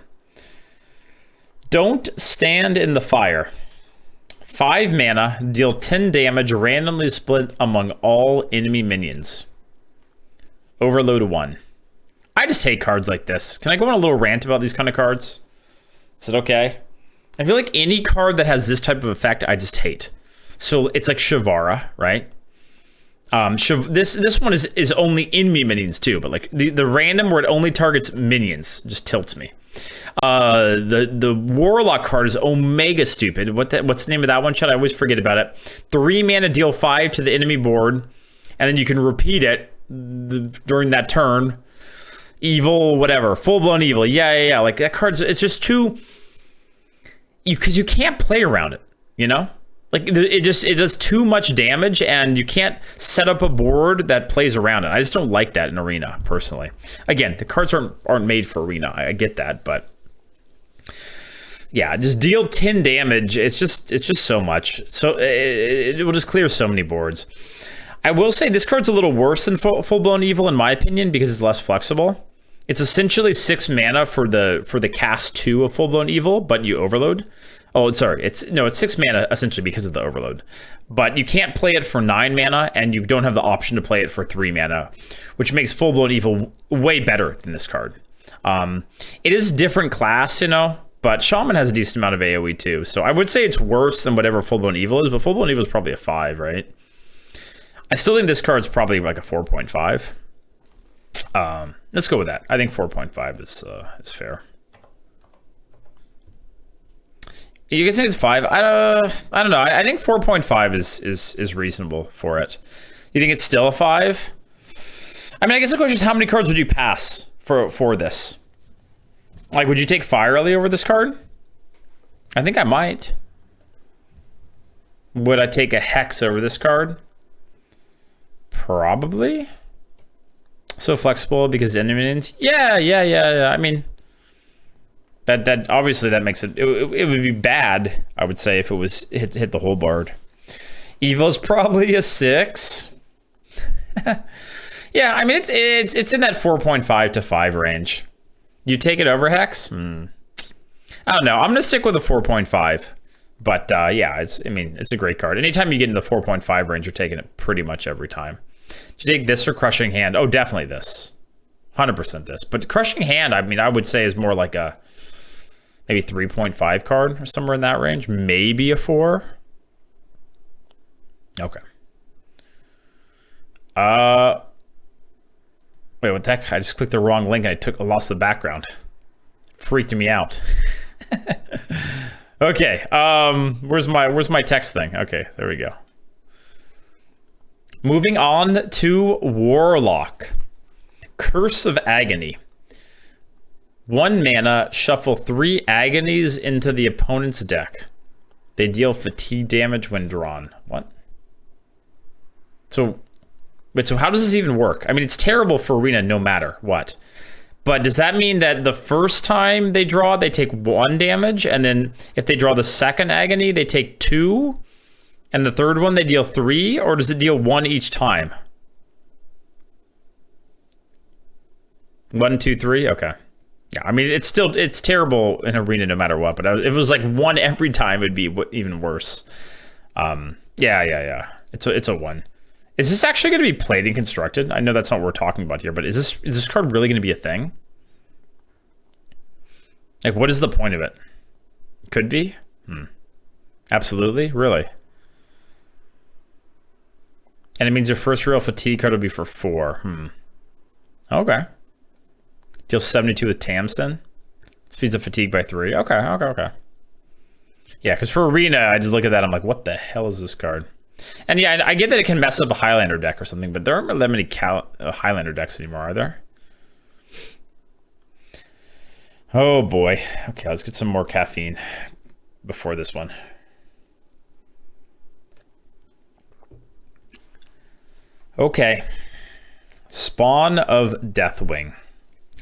[SPEAKER 1] Don't Stand in the Fire. 5 mana, deal 10 damage, randomly split among all enemy minions. Overload 1. I just hate cards like this. Can I go on a little rant about these kind of cards? Is it okay? I feel like any card that has this type of effect, I just hate. So it's like Shavara, right? This one is only enemy minions too, but like the random where it only targets minions just tilts me. The Warlock card is Omega stupid. What's the name of that one shot? I always forget about it. 3 mana, deal 5 to the enemy board, and then you can repeat it during that turn. Evil, whatever, full-blown evil. Yeah. Like that card's, it's just too, because you can't play around it, you know? Like it does too much damage, and you can't set up a board that plays around it. I just don't like that in Arena, personally. Again, the cards aren't made for Arena. I get that, but yeah, just deal 10 damage. It's just so much. So it will just clear so many boards. I will say this card's a little worse than full-blown evil in my opinion because it's less flexible. It's essentially 6 mana for the cast 2 of full-blown evil, but you overload. Oh, sorry. It's 6 mana essentially because of the overload. But you can't play it for 9 mana, and you don't have the option to play it for 3 mana, which makes full-blown evil way better than this card. It is different class, but Shaman has a decent amount of AoE too. So I would say it's worse than whatever full-blown evil is, but full-blown evil is probably a 5, right? I still think this card's probably like a 4.5. Let's go with that. I think 4.5 is fair. You guys think it's 5? I don't know. I think 4.5 is reasonable for it. You think it's still a 5? I mean, I guess the question is how many cards would you pass for this? Like, would you take Fire Ellie over this card? I think I might. Would I take a Hex over this card? Probably. So flexible because enemy minions. Yeah. I mean, that obviously that makes it would be bad, I would say, if it was hit the whole board. Evil's probably a 6. Yeah, I mean it's in that 4.5 to 5 range. You take it over Hex? I don't know. I'm gonna stick with a 4.5. But yeah, it's a great card. Anytime you get in the 4.5 range, you're taking it pretty much every time. Do you take this or Crushing Hand? Oh, definitely this. 100% this. But Crushing Hand, I mean, I would say is more like a maybe 3.5 card or somewhere in that range. Maybe a 4. Okay. Wait, what the heck? I just clicked the wrong link and I lost the background. Freaked me out. Okay, where's my text thing? Okay, there we go. Moving on to Warlock. Curse of Agony. 1 mana, shuffle 3 agonies into the opponent's deck. They deal fatigue damage when drawn. What? So how does this even work? I mean, it's terrible for Arena no matter what. But does that mean that the first time they draw, they take 1 damage, and then if they draw the second agony, they take 2, and the third one they deal 3, or does it deal 1 each time? 1, 2, 3. Okay. Yeah, I mean, it's terrible in Arena no matter what, but if it was like 1 every time, it'd be even worse. Yeah. It's a 1. Is this actually going to be played and constructed? I know that's not what we're talking about here, but is this card really going to be a thing? Like, what is the point of it? Could be. Absolutely, really. And it means your first real fatigue card will be for 4. Okay. Deals 72 with Tamsin. Speeds up fatigue by 3. Okay. Yeah, because for Arena, I just look at that, I'm like, what the hell is this card? And yeah, I get that it can mess up a Highlander deck or something, but there aren't that many Highlander decks anymore, are there? Oh boy. Okay, let's get some more caffeine before this one. Okay. Spawn of Deathwing.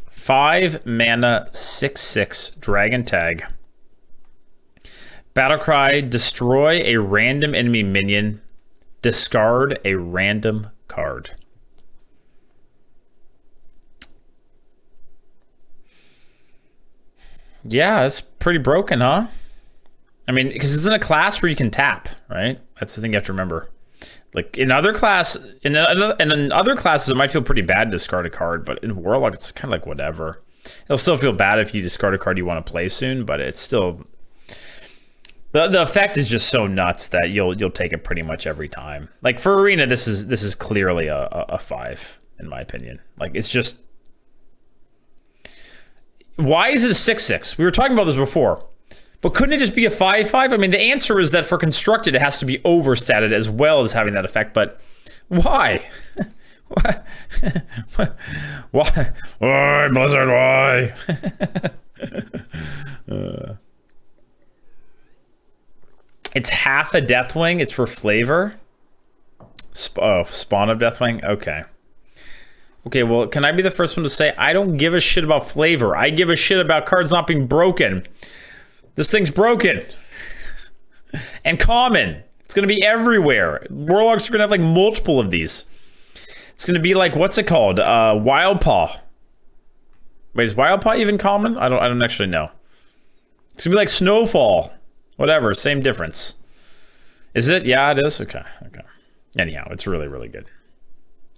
[SPEAKER 1] 5 mana, 6/6 dragon tag. Battlecry, destroy a random enemy minion. Discard a random card. Yeah, that's pretty broken, huh? I mean, because it's in a class where you can tap, right? That's the thing you have to remember. Like in other classes, it might feel pretty bad to discard a card, but in Warlock, it's kind of like whatever. It'll still feel bad if you discard a card you want to play soon, but it's still the effect is just so nuts that you'll take it pretty much every time. Like for Arena, this is clearly a 5 in my opinion. Like it's just, why is it a 6/6? We were talking about this before. But couldn't it just be a 5/5? I mean, the answer is that for constructed, it has to be overstatted as well as having that effect. But why? Why? Why? Why, Blizzard? Why? It's half a Deathwing. It's for flavor. Spawn of Deathwing. Okay. Okay, well, can I be the first one to say I don't give a shit about flavor? I give a shit about cards not being broken. This thing's broken and common. It's going to be everywhere. Warlocks are going to have like multiple of these. It's going to be like, what's it called? Wildpaw. Wait, is Wildpaw even common? I don't actually know. It's going to be like Snowfall. Whatever, same difference. Is it? Yeah, it is. Okay. Anyhow, it's really, really good.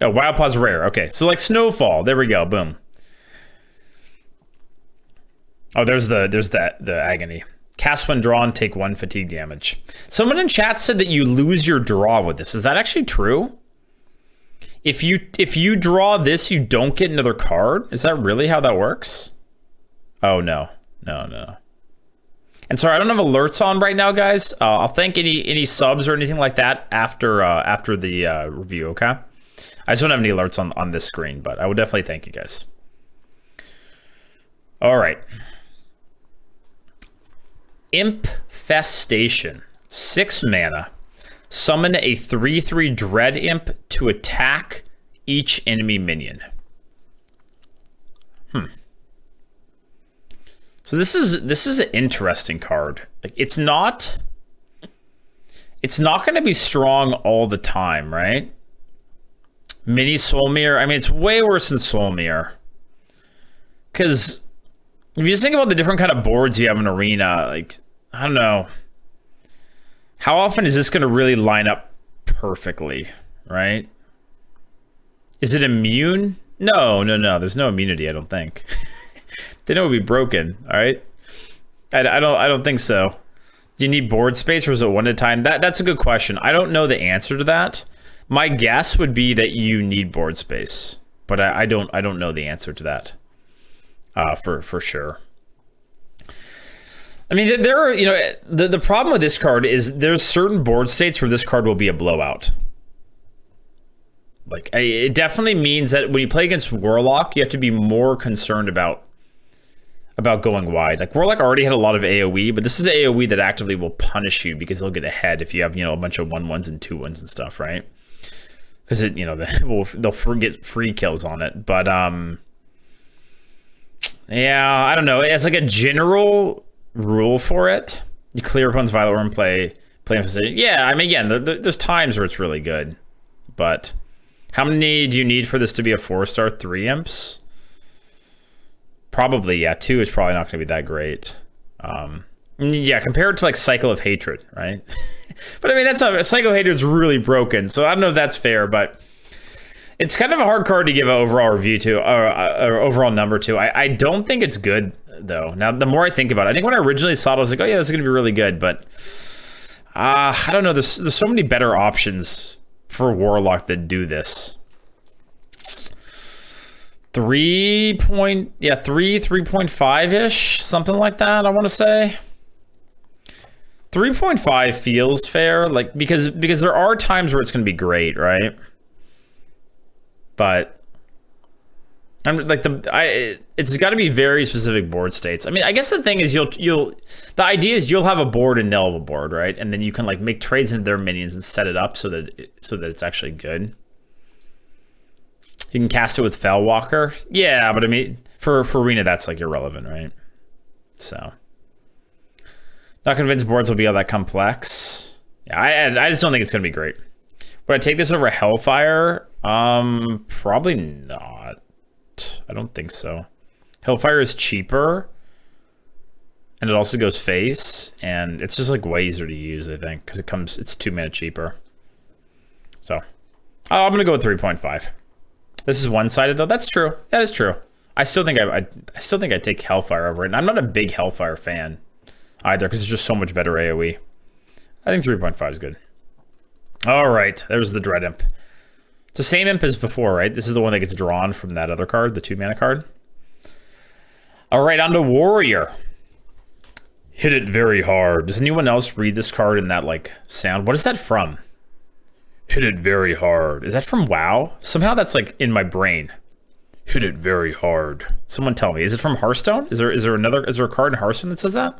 [SPEAKER 1] Oh, Wildpaw's rare. Okay, so like Snowfall. There we go. Boom. Oh, there's the agony. Cast when drawn, take 1 fatigue damage. Someone in chat said that you lose your draw with this. Is that actually true? If you draw this, you don't get another card? Is that really how that works? Oh, no. And sorry, I don't have alerts on right now, guys. I'll thank any subs or anything like that after the review, okay? I just don't have any alerts on this screen, but I would definitely thank you guys. All right. Imp-festation. 6 mana. Summon a 3/3 Dread Imp to attack each enemy minion. So this is an interesting card. Like it's not going to be strong all the time, right? Mini Soulmere. I mean, it's way worse than Soulmere. Because if you just think about the different kind of boards you have in Arena, like, I don't know. How often is this going to really line up perfectly, right? Is it immune? No. There's no immunity, I don't think. Then it would be broken, all right? I don't think so. Do you need board space or is it one at a time? That's a good question. I don't know the answer to that. My guess would be that you need board space, but I don't know the answer to that. For sure. I mean, there are, the problem with this card is there's certain board states where this card will be a blowout. Like, it definitely means that when you play against Warlock, you have to be more concerned about going wide. Like, Warlock already had a lot of AoE, but this is AoE that actively will punish you because he'll get ahead if you have, a bunch of 1/1s and 2/1s and stuff, right? Because they'll get free kills on it. But yeah, I don't know. As like a general rule for it, you clear opponent's Violet Worm, play Imp-festation. Yeah, I mean, again, there's times where it's really good, but how many do you need for this to be a 4-star? 3 imps? Probably, yeah. 2 is probably not going to be that great. Yeah, compared to like Cycle of Hatred, right? But I mean, that's a Cycle of Hatred's really broken, so I don't know if that's fair, but it's kind of a hard card to give an overall review to, or overall number to. I don't think it's good, though. Now, the more I think about it, I think when I originally saw it, I was like, oh yeah, this is going to be really good, but I don't know. There's so many better options for Warlock that do this. 3.5-ish, something like that, I want to say. 3.5 feels fair, like because there are times where it's going to be great, right? But I'm like it's got to be very specific board states. I mean, I guess the thing is the idea is you'll have a board and they'll have a board, right? And then you can like make trades into their minions and set it up so that it's actually good. You can cast it with Fellwalker. Yeah, but I mean, for Arena, that's like irrelevant, right? So, not convinced boards will be all that complex. Yeah, I just don't think it's going to be great. Would I take this over Hellfire? Probably not. I don't think so. Hellfire is cheaper. And it also goes face. And it's just like way easier to use, I think. Because it's 2 mana cheaper. So, I'm going to go with 3.5. This is one-sided though. That's true. That is true. I still think I take Hellfire over it. And I'm not a big Hellfire fan either because it's just so much better AoE. I think 3.5 is good. All right, there's the Dread Imp. It's the same imp as before, right? This is the one that gets drawn from that other card, the 2-mana card. All right, on to Warrior. Hit it very hard. Does anyone else read this card in that like sound? What is that from? Hit it very hard. Is that from WoW? Somehow that's like in my brain. Hit it very hard. Someone tell me. Is it from Hearthstone? Is there a card in Hearthstone that says that?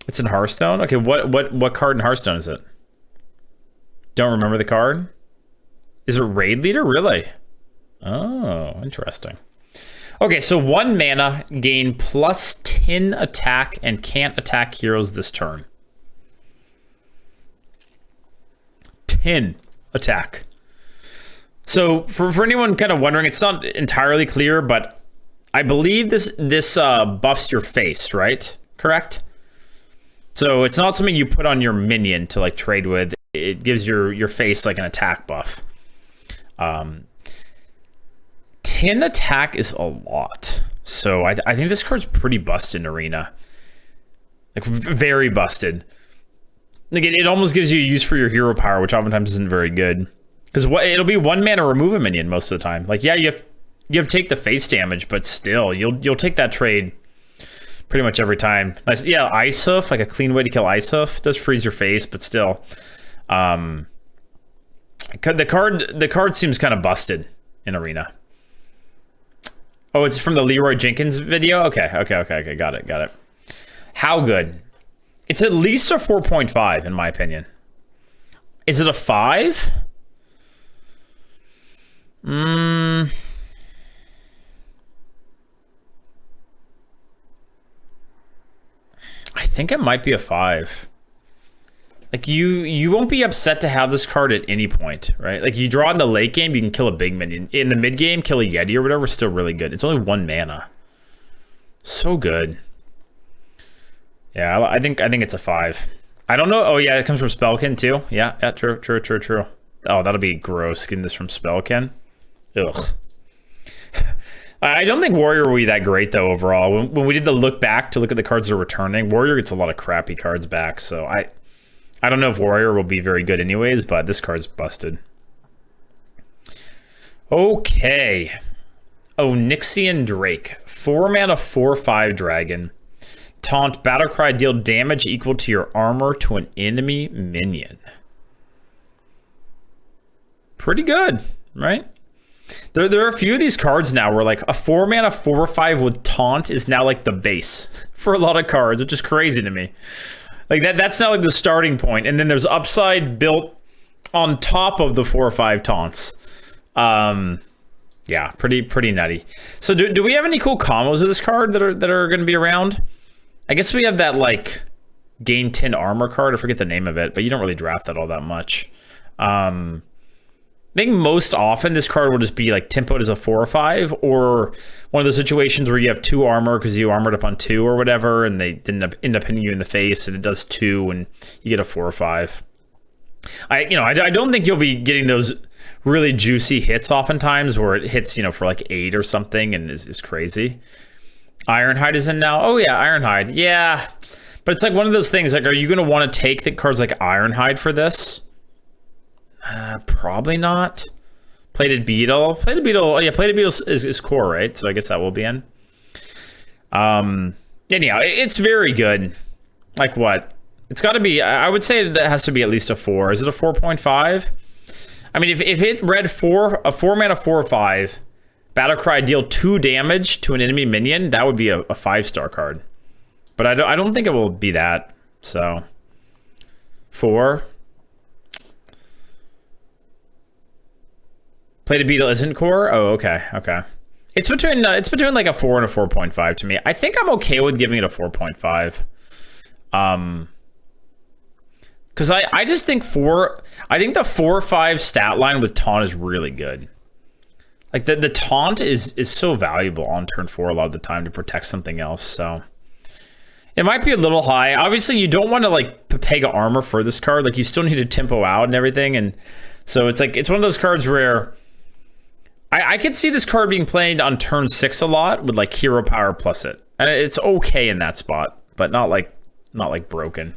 [SPEAKER 1] It's in Hearthstone? Okay, what card in Hearthstone is it? Don't remember the card? Is it Raid Leader? Really? Oh, interesting. Okay, so 1 mana, gain plus 10 attack and can't attack heroes this turn. 10 attack. So for anyone kind of wondering, it's not entirely clear, but I believe this buffs your face, right? Correct? So it's not something you put on your minion to like trade with. It gives your face like an attack buff. 10 attack is a lot. So I think this card's pretty busted in Arena. Like very busted. Like it almost gives you a use for your hero power, which oftentimes isn't very good. Because it'll be 1 mana remove a minion most of the time. Like yeah, you have to take the face damage, but still you'll take that trade pretty much every time. Nice, yeah. Ice Hoof, like a clean way to kill Ice Hoof, does freeze your face, but still, the card seems kind of busted in Arena. Oh, it's from the Leroy Jenkins video. Okay, got it. How good? It's at least a 4.5 in my opinion. Is it a 5? I think it might be a 5. Like you won't be upset to have this card at any point, right? Like you draw in the late game, you can kill a big minion. In the mid game, kill a Yeti or whatever, still really good. It's only 1 mana. So good. Yeah, I think it's a 5. I don't know. Oh yeah, it comes from Spellkin too. Yeah, true. Oh, that'll be gross getting this from Spellkin. Ugh. I don't think Warrior will be that great though overall. When we did the look back to look at the cards that are returning, Warrior gets a lot of crappy cards back. So I don't know if Warrior will be very good anyways, but this card's busted. Okay. Onyxian Drake. 4 mana, 4/5 dragon. Taunt, Battlecry, deal damage equal to your armor to an enemy minion. Pretty good, right? There are a few of these cards now where like a 4 mana 4/5 with taunt is now like the base for a lot of cards, which is crazy to me. Like that's now like the starting point, and then there's upside built on top of the 4/5 taunts. Yeah, pretty nutty. So do we have any cool combos of this card that are going to be around? I guess we have that like gain 10 armor card. I forget the name of it, but you don't really draft that all that much. think most often this card will just be like tempoed as a 4 or 5, or one of those situations where you have 2 armor because you armored up on 2 or whatever, and they end up hitting you in the face, and it does 2, and you get a 4 or 5. I don't think you'll be getting those really juicy hits oftentimes where it hits, for like 8 or something and is crazy. Ironhide is in now. Oh yeah, Ironhide. Yeah. But it's like one of those things, like, are you going to want to take the cards like Ironhide for this? Probably not. Plated Beetle. Plated Beetle is core, right? So I guess that will be in. Anyhow, it's very good. Like what? It's got to be, I would say it has to be at least a 4. Is it a 4.5? I mean, if it read a 4 mana 4 or 5, Battlecry, deal 2 damage to an enemy minion, that would be a 5-star card. But I don't think it will be that. So 4. Plated Beetle isn't core? Oh, okay. It's between like a 4 and a 4.5 to me. I think I'm okay with giving it a 4.5. Because I just think I think the 4/5 stat line with taunt is really good. Like the taunt is so valuable on turn 4 a lot of the time to protect something else. So it might be a little high. Obviously, you don't want to like peg armor for this card. Like you still need to tempo out and everything. And so it's one of those cards where I could see this card being played on turn 6 a lot with like hero power plus it, and it's okay in that spot, but not like broken.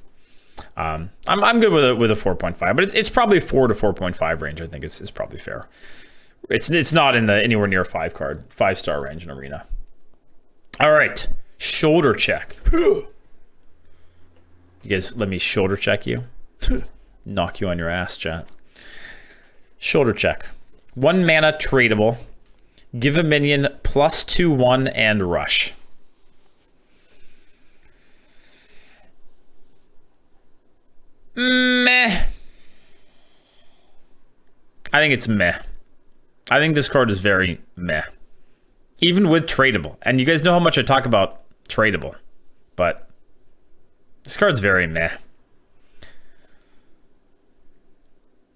[SPEAKER 1] I'm good with a 4.5, but it's probably 4 to 4.5 range. I think it's probably fair. It's not in the anywhere near 5-star range in Arena. All right, shoulder check. You guys, let me shoulder check you. Knock you on your ass, chat. Shoulder check. 1 mana tradable. Give a minion +2/1 and rush. Meh. I think it's meh. I think this card is very meh. Even with tradable. And you guys know how much I talk about tradable. But this card's very meh.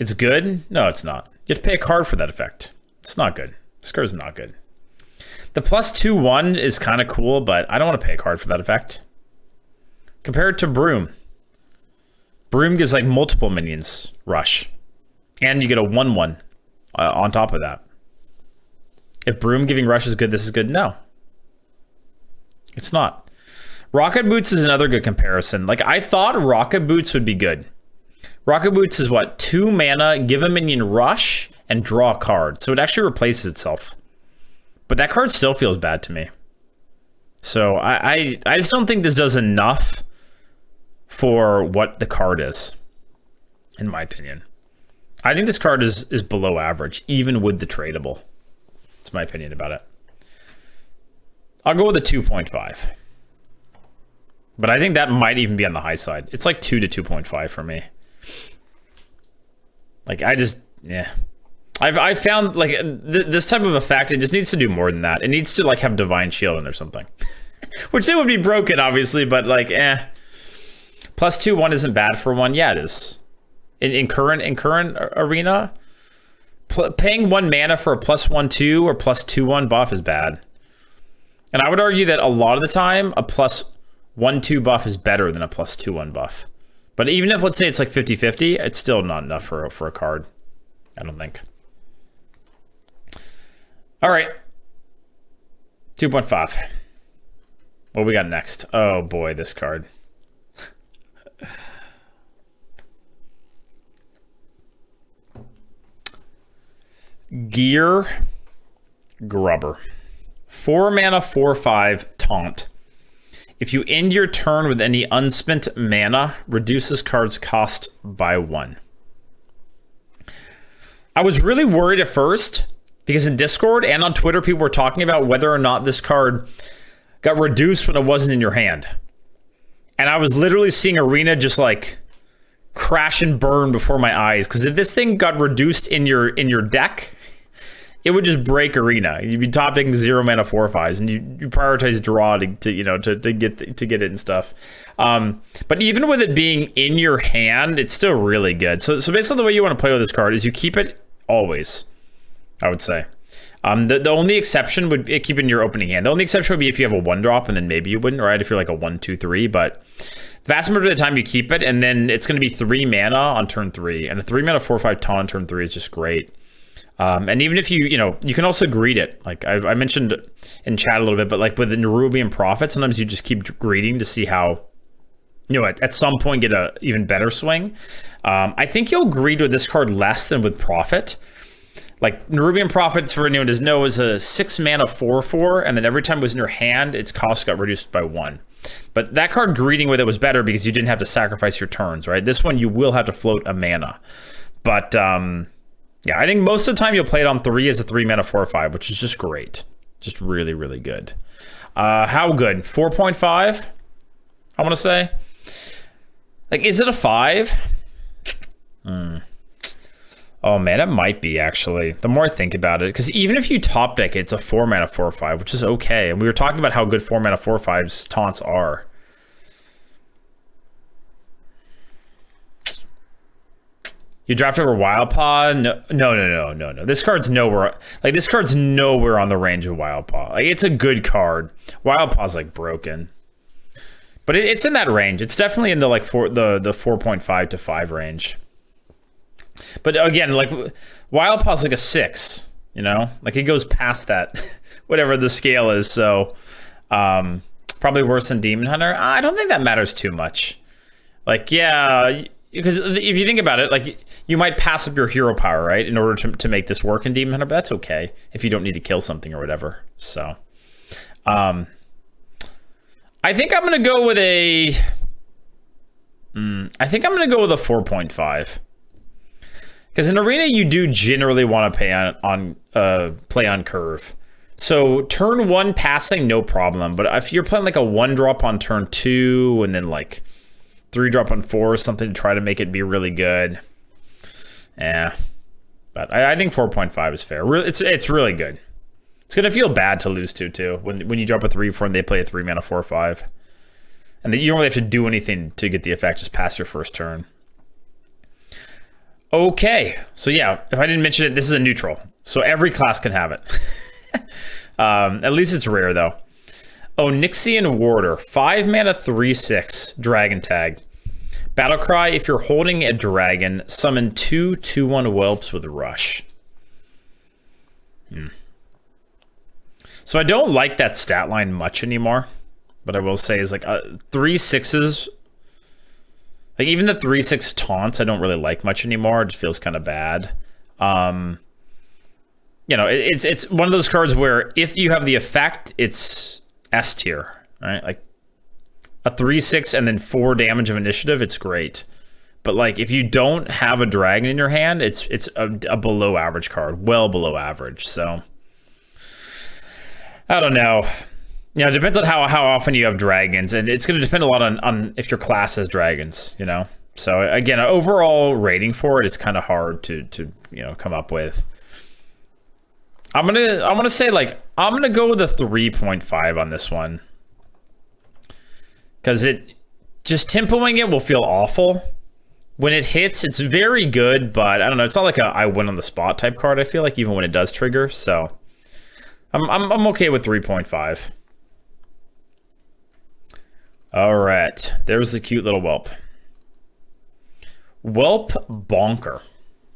[SPEAKER 1] It's good? No, it's not. You have to pay a card for that effect. It's not good. This card's not good. The +2/1 is kind of cool, but I don't want to pay a card for that effect. Compare it to Broom. Broom gives like multiple minions rush. And you get a 1/1 on top of that. If Broom giving rush is good, this is good? No. It's not. Rocket Boots is another good comparison. Like, I thought Rocket Boots would be good. Rocket Boots is what? 2 mana, give a minion rush, and draw a card. So it actually replaces itself. But that card still feels bad to me. So I just don't think this does enough for what the card is, in my opinion. I think this card is below average, even with the tradable. That's my opinion about it. I'll go with a 2.5. But I think that might even be on the high side. It's like 2 to 2.5 for me. Like, I found, like, this type of effect, it just needs to do more than that. It needs to, like, have Divine Shield in or something. Which it would be broken, obviously, but, like, +2/1 isn't bad for 1. Yeah, it is. In current Arena, paying 1 mana for a +1/2 or +2/1 buff is bad. And I would argue that a lot of the time, a +1/2 buff is better than a +2/1 buff. But even if, let's say, it's like 50-50, it's still not enough for a card. I don't think. All right. 2.5. What we got next? Oh, boy, this card. Gear Grubber. 4 mana, 4/5 taunt. If you end your turn with any unspent mana, reduce this card's cost by 1. I was really worried at first because in Discord and on Twitter, people were talking about whether or not this card got reduced when it wasn't in your hand. And I was literally seeing Arena just like crash and burn before my eyes. Because if this thing got reduced in your deck, it would just break Arena. You'd be topping 0 mana 4/5s, and you prioritize draw to get it and stuff. But even with it being in your hand, it's still really good. So basically, the way you want to play with this card is you keep it always, I would say. The only exception would be keep in your opening hand. The only exception would be if you have a 1-drop, and then maybe you wouldn't, right? If you're like a 1, 2, 3, but vast majority of the time you keep it, and then it's going to be 3 mana on turn 3, and a 3 mana 4/5 taunt on turn 3 is just great. And even if you can also greed it. Like I mentioned in chat a little bit, but like with the Nerubian Prophet, sometimes you just keep greeding to see how, at some point get a even better swing. I think you'll greed with this card less than with Prophet. Like Nerubian Prophet, for anyone who doesn't know, is a 6 mana 4/4, and then every time it was in your hand, its cost got reduced by 1. But that card greeting with it was better because you didn't have to sacrifice your turns, right? This one you will have to float a mana. But yeah, I think most of the time you'll play it on 3 as a 3 mana 4/5, which is just great. Just really, really good. How good? 4.5, I want to say. Like, is it a 5? Oh man, it might be actually. The more I think about it, because even if you top deck it, it's a 4 mana 4/5, which is okay. And we were talking about how good 4 mana 4/5s taunts are. You draft over Wildpaw? No. This card's nowhere. Like this card's nowhere on the range of Wildpaw. Like it's a good card. Wildpaw's like broken, but it's in that range. It's definitely in the like the 4.5 to 5 range. But again, like Wildpaw's like a 6, like it goes past that, whatever the scale is. So probably worse than Demon Hunter. I don't think that matters too much. Like, yeah, because if you think about it, like you might pass up your hero power, right, in order to make this work in Demon Hunter, but that's okay if you don't need to kill something or whatever. So I think I'm gonna go with a 4.5. Because in Arena, you do generally want to play on curve. So turn 1 passing, no problem. But if you're playing like a 1-drop on turn 2 and then like 3-drop on 4 or something to try to make it be really good, But I think 4.5 is fair. It's really good. It's gonna feel bad to lose too when you drop a 3/4 and they play a 3 mana 4/5, and then you don't really have to do anything to get the effect. Just pass your first turn. Okay, so yeah, if I didn't mention it, this is a neutral, so every class can have it. At least it's rare, though. Onyxian Warder, 5 mana 3/6, Dragon Tag. Battlecry, if you're holding a dragon, summon 2 2/1 whelps with Rush. So I don't like that stat line much anymore, but I will say is like 3/6s. Like even the 3/6 taunts, I don't really like much anymore. It just feels kind of bad. It's one of those cards where if you have the effect, it's S tier, right? Like a 3/6 and then 4 damage of initiative, it's great. But like if you don't have a dragon in your hand, it's a below average card, well below average. So I don't know. It depends on how often you have dragons, and it's going to depend a lot on if your class has dragons, So again, an overall rating for it is kind of hard to come up with. I'm gonna say like I'm gonna go with a 3.5 on this one, because it just tempoing it will feel awful. When it hits, it's very good, but I don't know. It's not like a I win on the spot type card. I feel like even when it does trigger, so I'm okay with 3.5. All right, there's the cute little whelp. Whelp Bonker.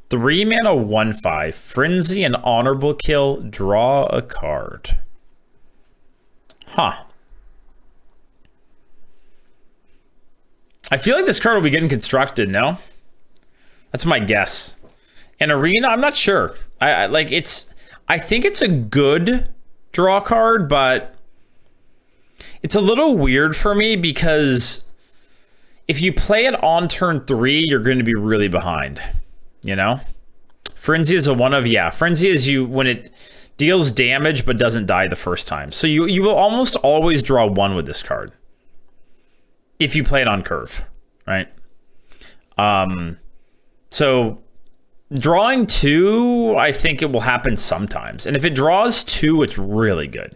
[SPEAKER 1] 3 mana 1/5. Frenzy and Honorable Kill. Draw a card. Huh. I feel like this card will be getting constructed, no? That's my guess. In Arena, I'm not sure. I think it's a good draw card, but it's a little weird for me because if you play it on turn 3, you're going to be really behind, Frenzy is a one of, Frenzy is when it deals damage but doesn't die the first time. So you will almost always draw 1 with this card if you play it on curve, right? So drawing 2, I think it will happen sometimes. And if it draws 2, it's really good.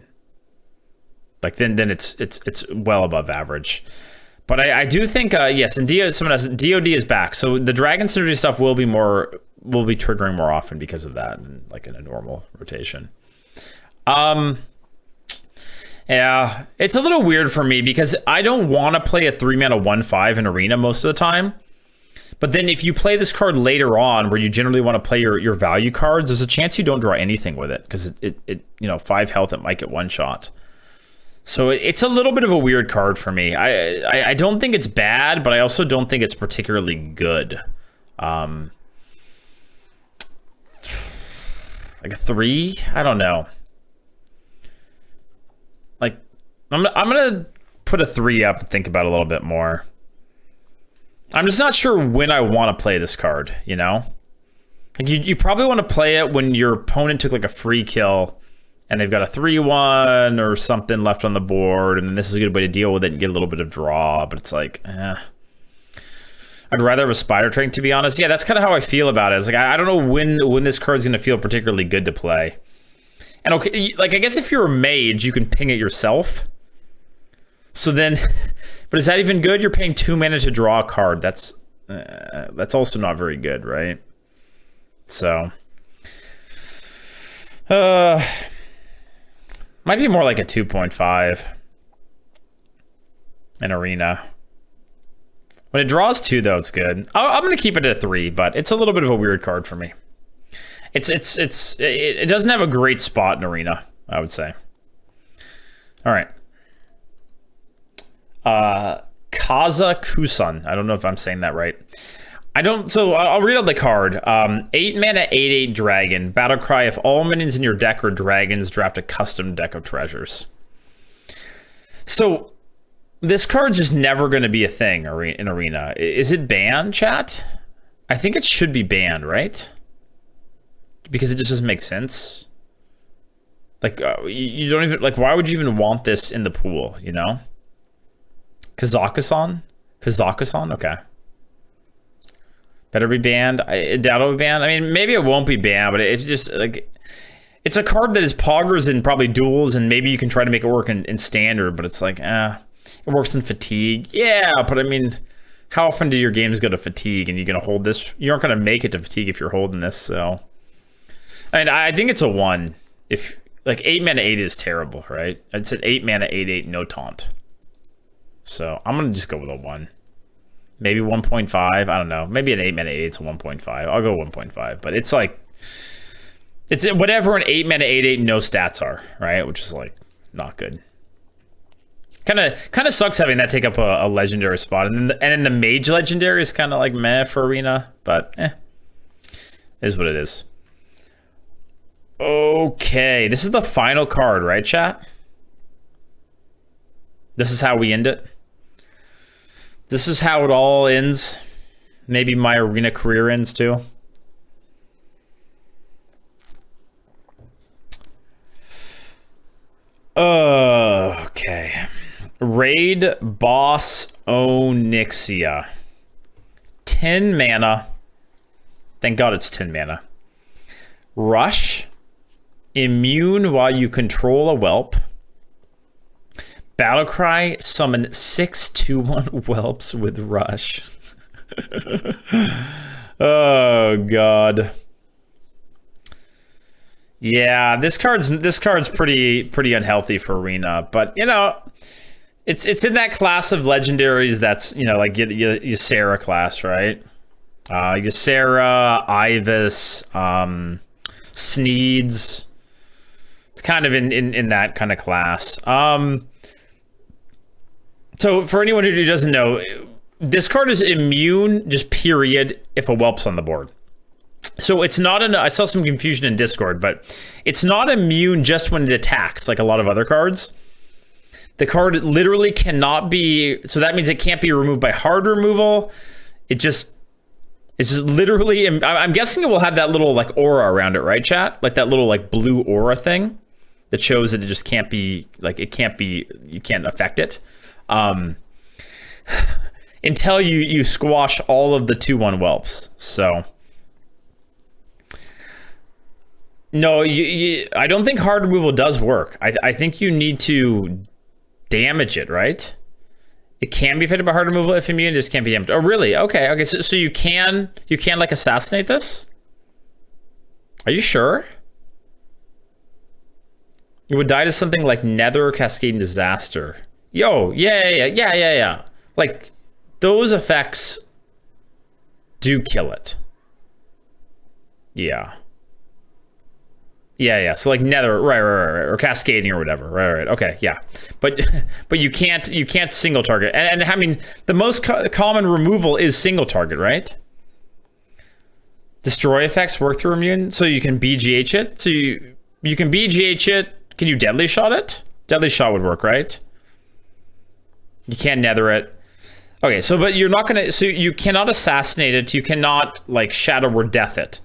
[SPEAKER 1] Like then it's well above average. But I do think yes, and DOD is back, so the dragon synergy stuff will be more will be triggering more often because of that, like in a normal rotation. Yeah, it's a little weird for me because I don't want to play a 3-mana 1/5 in Arena most of the time. But then if you play this card later on, where you generally want to play your value cards, there's a chance you don't draw anything with it because it 5 health, it might get one shot. So it's a little bit of a weird card for me. I don't think it's bad, but I also don't think it's particularly good. Like a 3? I don't know. Like, I'm gonna put a 3 up and think about it a little bit more. I'm just not sure when I want to play this card, you know? Like you probably want to play it when your opponent took like a free kill and they've got a 3/1 or something left on the board, and then this is a good way to deal with it and get a little bit of draw, but it's like, I'd rather have a Spider Train, to be honest. Yeah, that's kind of how I feel about it. It's like, I don't know when this card's going to feel particularly good to play. And okay, like, I guess if you're a mage, you can ping it yourself. So then, but is that even good? You're paying 2 mana to draw a card. That's also not very good, right? So, might be more like a 2.5 in Arena. When it draws 2, though, it's good. I'm going to keep it at 3, but it's a little bit of a weird card for me. It doesn't have a great spot in Arena, I would say. All right. Kaza-Kusan. I don't know if I'm saying that right. So I'll read out the card. 8 mana, 8/8 dragon. Battlecry. If all minions in your deck are dragons, draft a custom deck of treasures. So this card's just never going to be a thing in Arena. Is it banned, chat? I think it should be banned, right? Because it just doesn't make sense. Like, you don't even, like, why would you even want this in the pool, you know? Kazakhstan? Okay. Better be banned. I doubt it'll be banned. I mean, maybe it won't be banned, but it's just, like, it's a card that is poggers in probably duels, and maybe you can try to make it work in standard, but it's like, it works in fatigue. Yeah, but I mean, how often do your games go to fatigue, and you're going to hold this? You aren't going to make it to fatigue if you're holding this, so. I mean, I think it's a 1. If, like, 8 mana 8 is terrible, right? I'd said 8 mana 8/8, no taunt. So I'm going to just go with a 1. Maybe 1.5. I don't know. Maybe an 8 mana 8, it's a 1.5. I'll go 1.5. But it's like, it's whatever an 8 mana 8/8 no stats are, right? Which is like not good. Kind of sucks having that take up a legendary spot. And then the Mage legendary is kind of like meh for Arena, but is what it is. Okay, this is the final card, right, chat? This is how we end it. This is how it all ends. Maybe my Arena career ends too. Okay. Raid Boss Onyxia. 10 mana. Thank God it's 10 mana. Rush. Immune while you control a whelp. Battlecry, summon 6 2/1 whelps with Rush. Oh God. Yeah, this card's pretty unhealthy for Arena, but you know, it's in that class of legendaries that's, you know, like Ysera class, right? Ysera, Ivus, Sneeds. It's kind of in that kind of class. So for anyone who doesn't know, this card is immune, just period, if a whelp's on the board. So it's not I saw some confusion in Discord, but it's not immune just when it attacks, like a lot of other cards. The card literally cannot be, so that means it can't be removed by hard removal. It's just literally, I'm guessing it will have that little like aura around it, right, chat? Like that little like blue aura thing that shows that it just can't be, like you can't affect it. Until you squash all of the 2/1 whelps. So no, I don't think hard removal does work. I think you need to damage it, right? It can be affected by hard removal if immune, just can't be damaged. Oh, really? Okay. So you can like assassinate this? Are you sure? It would die to something like Nether or Cascading Disaster. Yo, yeah. Like, those effects do kill it. Yeah. So like Nether, right, or Cascading or whatever, right. Okay, yeah. But you can't single target, and I mean the most common removal is single target, right? Destroy effects work through immune, so you can BGH it. So you can BGH it. Can you deadly shot it? Deadly shot would work, right? You can't Nether it. Okay, so but you're not gonna. So you cannot assassinate it. You cannot like Shadow or Death it.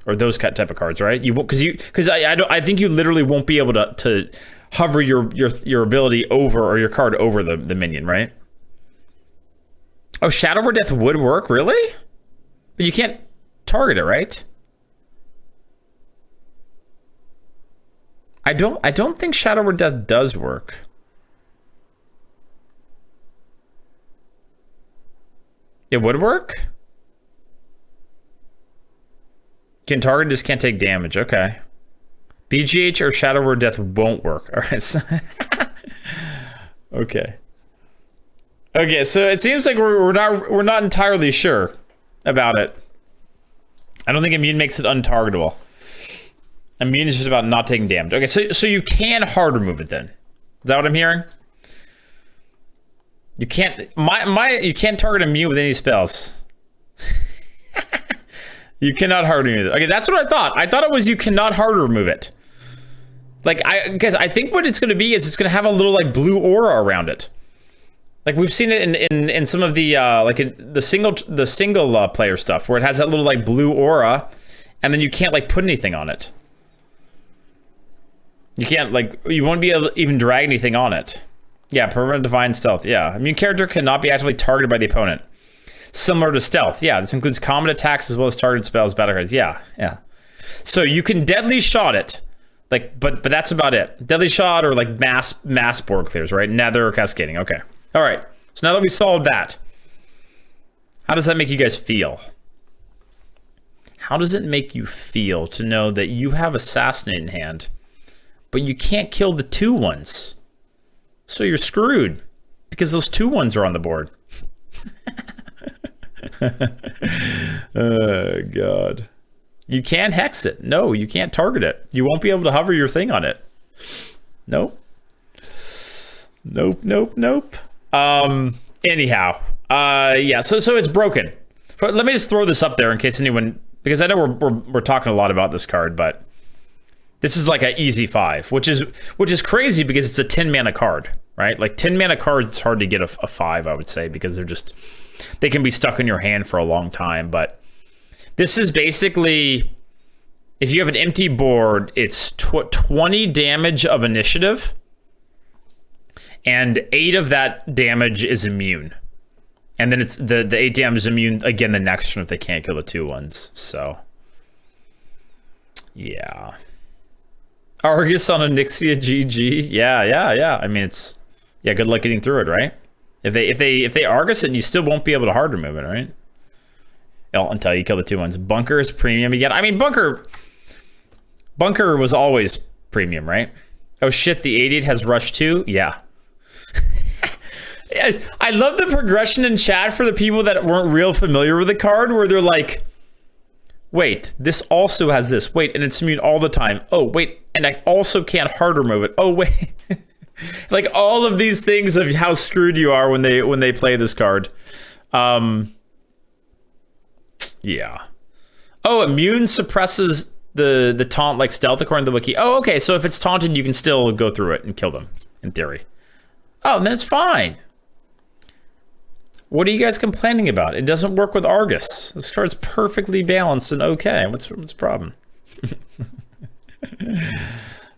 [SPEAKER 1] Or those type of cards, right? You won't, because I think you literally won't be able to hover your ability over, or your card over the minion, right? Oh, Shadow or Death would work, really? But you can't target it, right? I don't think Shadow or Death does work. It would work? Can target, just can't take damage. Okay. BGH or Shadow or Death won't work. All right. Okay. Okay, so it seems like we're not entirely sure about it. I don't think immune makes it untargetable. Immune is just about not taking damage. Okay, so you can hard remove it then. Is that what I'm hearing? You can't you can't target immune with any spells. You cannot hard remove it. Okay, that's what I thought. I thought it was you cannot hard remove it. Like, because I think what it's going to be is it's going to have a little like blue aura around it. Like we've seen it in some of the the single player stuff where it has that little like blue aura, and then you can't like put anything on it. You can't like you won't be able to even drag anything on it. Yeah, permanent divine stealth. Yeah, immune character cannot be actively targeted by the opponent. Similar to stealth. Yeah, this includes common attacks as well as targeted spells, battle cards. Yeah. So you can deadly shot it, like, but that's about it. Deadly shot or like mass board clears, right? Nether or Cascading. Okay. All right. So now that we solved that, how does that make you guys feel? How does it make you feel to know that you have Assassinate in hand, but you can't kill the 2/1s? So you're screwed because those 2/1s are on the board. Oh God. You can't hex it. No, you can't target it. You won't be able to hover your thing on it. Nope. Anyhow. Yeah, so it's broken. But let me just throw this up there in case anyone, because I know we're talking a lot about this card, but this is like an easy 5, which is crazy because it's a 10 mana card, right? Like 10 mana cards, it's hard to get a 5, I would say, because they can be stuck in your hand for a long time. But this is basically, if you have an empty board, it's 20 damage of initiative, and 8 of that damage is immune. And then it's the 8 damage is immune again the next turn if they can't kill the 2/1s. So, yeah. Argus on Onyxia GG. Yeah. I mean, it's, yeah, good luck getting through it, right? If they Argus it, you still won't be able to hard remove it, right? Until you kill the 2/1s. Bunker is premium again. I mean, Bunker was always premium, right? Oh shit, the 88 has Rush too? Yeah. I love the progression in chat for the people that weren't real familiar with the card, where they're like, wait, this also has this. Wait, and it's immune all the time. Oh, wait, and I also can't hard remove it. Oh, wait. Like all of these things of how screwed you are when they play this card. Yeah. Oh, immune suppresses the taunt like stealth according to the wiki. Oh, okay, so if it's taunted, you can still go through it and kill them, in theory. Oh, then it's fine. What are you guys complaining about? It doesn't work with Argus. This card's perfectly balanced and okay. What's the problem?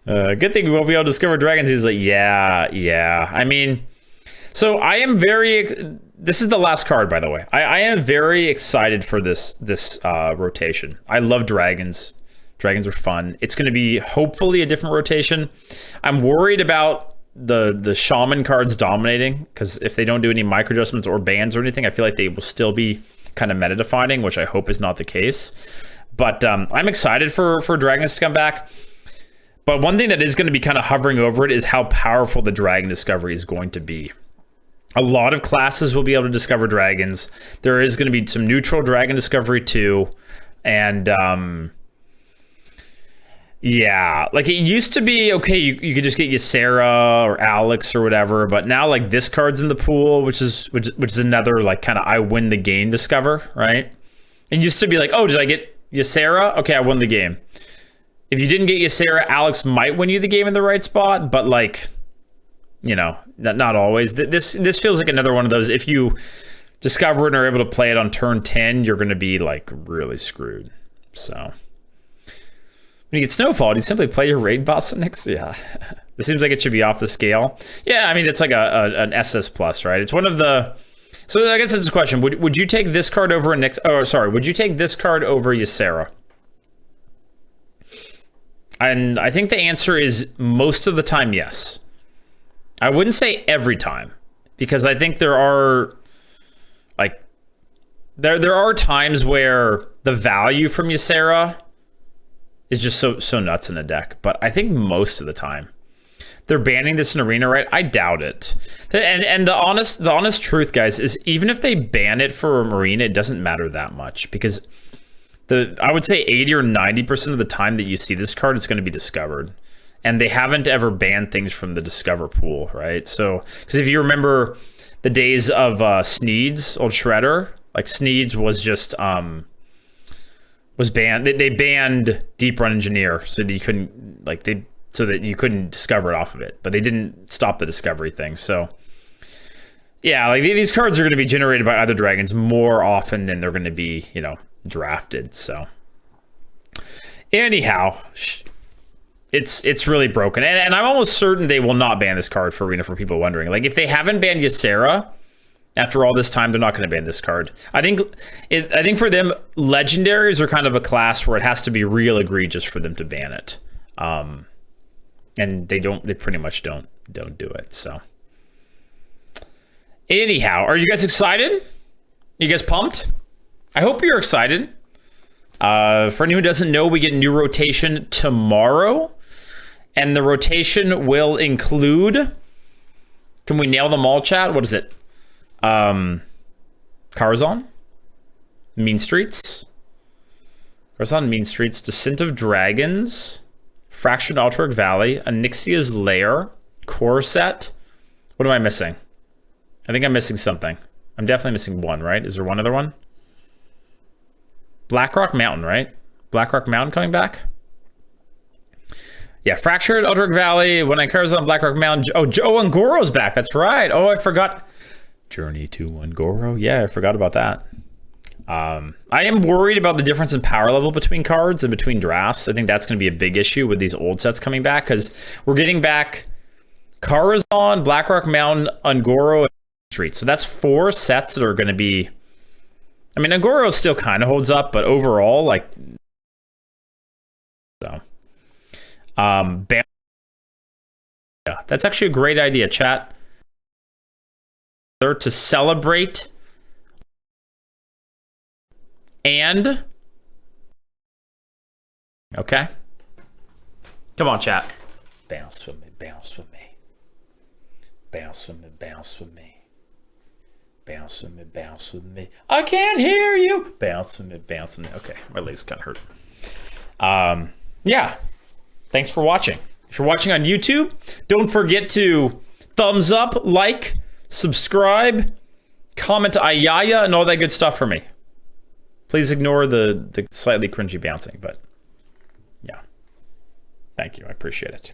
[SPEAKER 1] Good thing we won't be able to discover dragons. He's like, yeah. I mean, so I am this is the last card, by the way. I am very excited for this rotation. I love dragons. Dragons are fun. It's going to be hopefully a different rotation. I'm worried about the shaman cards dominating, because if they don't do any micro adjustments or bans or anything, I feel like they will still be kind of meta defining, which I hope is not the case. But I'm excited for dragons to come back. But one thing that is going to be kind of hovering over it is how powerful the dragon discovery is going to be. A lot of classes will be able to discover dragons. There is going to be some neutral dragon discovery too. And yeah, like it used to be, okay, you could just get Ysera or Alex or whatever, but now like this card's in the pool, which is another like kind of I win the game discover, right? It used to be like, oh, did I get Ysera? Okay, I won the game. If you didn't get Ysera, Alex might win you the game in the right spot, but like, you know, not always. This feels like another one of those, if you discover it and are able to play it on turn 10, you're going to be like really screwed. So when you get snowfalled, you simply play your raid boss Onyxia. It seems like it should be off the scale. Yeah, I mean, it's like an SS plus, right? It's one of the... So I guess that's a question. Would you take this card over would you take this card over Ysera? And I think the answer is most of the time, yes. I wouldn't say every time, because I think there are like there are times where the value from Ysera is just so nuts in a deck. But I think most of the time they're banning this in Arena, right? I doubt it. And the honest truth, guys, is even if they ban it for Arena, it doesn't matter that much, because I would say 80 or 90% of the time that you see this card, it's going to be discovered. And they haven't ever banned things from the Discover pool, right? So, because if you remember the days of Sneed's, old Shredder, like Sneed's was just, was banned. They banned Deep Run Engineer so that you couldn't, like, so that you couldn't discover it off of it. But they didn't stop the discovery thing. So, yeah, like these cards are going to be generated by other dragons more often than they're going to be, you know, drafted. So anyhow, it's really broken, and I'm almost certain they will not ban this card for Arena, for people wondering. Like, if they haven't banned Ysera after all this time, they're not going to ban this card. I think for them, legendaries are kind of a class where it has to be real egregious for them to ban it, and they pretty much don't do it. So anyhow, are you guys excited? You guys pumped? I hope you're excited. For anyone who doesn't know, we get new rotation tomorrow. And the rotation will include... Can we nail them all, chat? What is it? Karazhan? Mean Streets? Karazhan, Mean Streets. Descent of Dragons. Fractured Alterac Valley. Onyxia's Lair. Core Set. What am I missing? I think I'm missing something. I'm definitely missing one, right? Is there one other one? Blackrock Mountain, right? Blackrock Mountain coming back? Yeah, Fractured, Alterac Valley, When I Curse on Blackrock Mountain. Oh, Ungoro's back. That's right. Oh, I forgot. Journey to Ungoro. Yeah, I forgot about that. I am worried about the difference in power level between cards and between drafts. I think that's going to be a big issue with these old sets coming back, because we're getting back Karazhan, Blackrock Mountain, Ungoro, and Street. So that's 4 sets that are going to be... I mean, Ungoro still kind of holds up, but overall, like... So... yeah, that's actually a great idea, chat. To celebrate and... Okay. Come on, chat. Bounce with me, bounce with me. Bounce with me, bounce with me. Bounce with me, bounce with me. I can't hear you. Bounce with me, bounce with me. Okay, my legs kind of hurt. Yeah. Thanks for watching. If you're watching on YouTube, don't forget to thumbs up, like, subscribe, comment ayaya, and all that good stuff for me. Please ignore the slightly cringy bouncing, but yeah. Thank you. I appreciate it.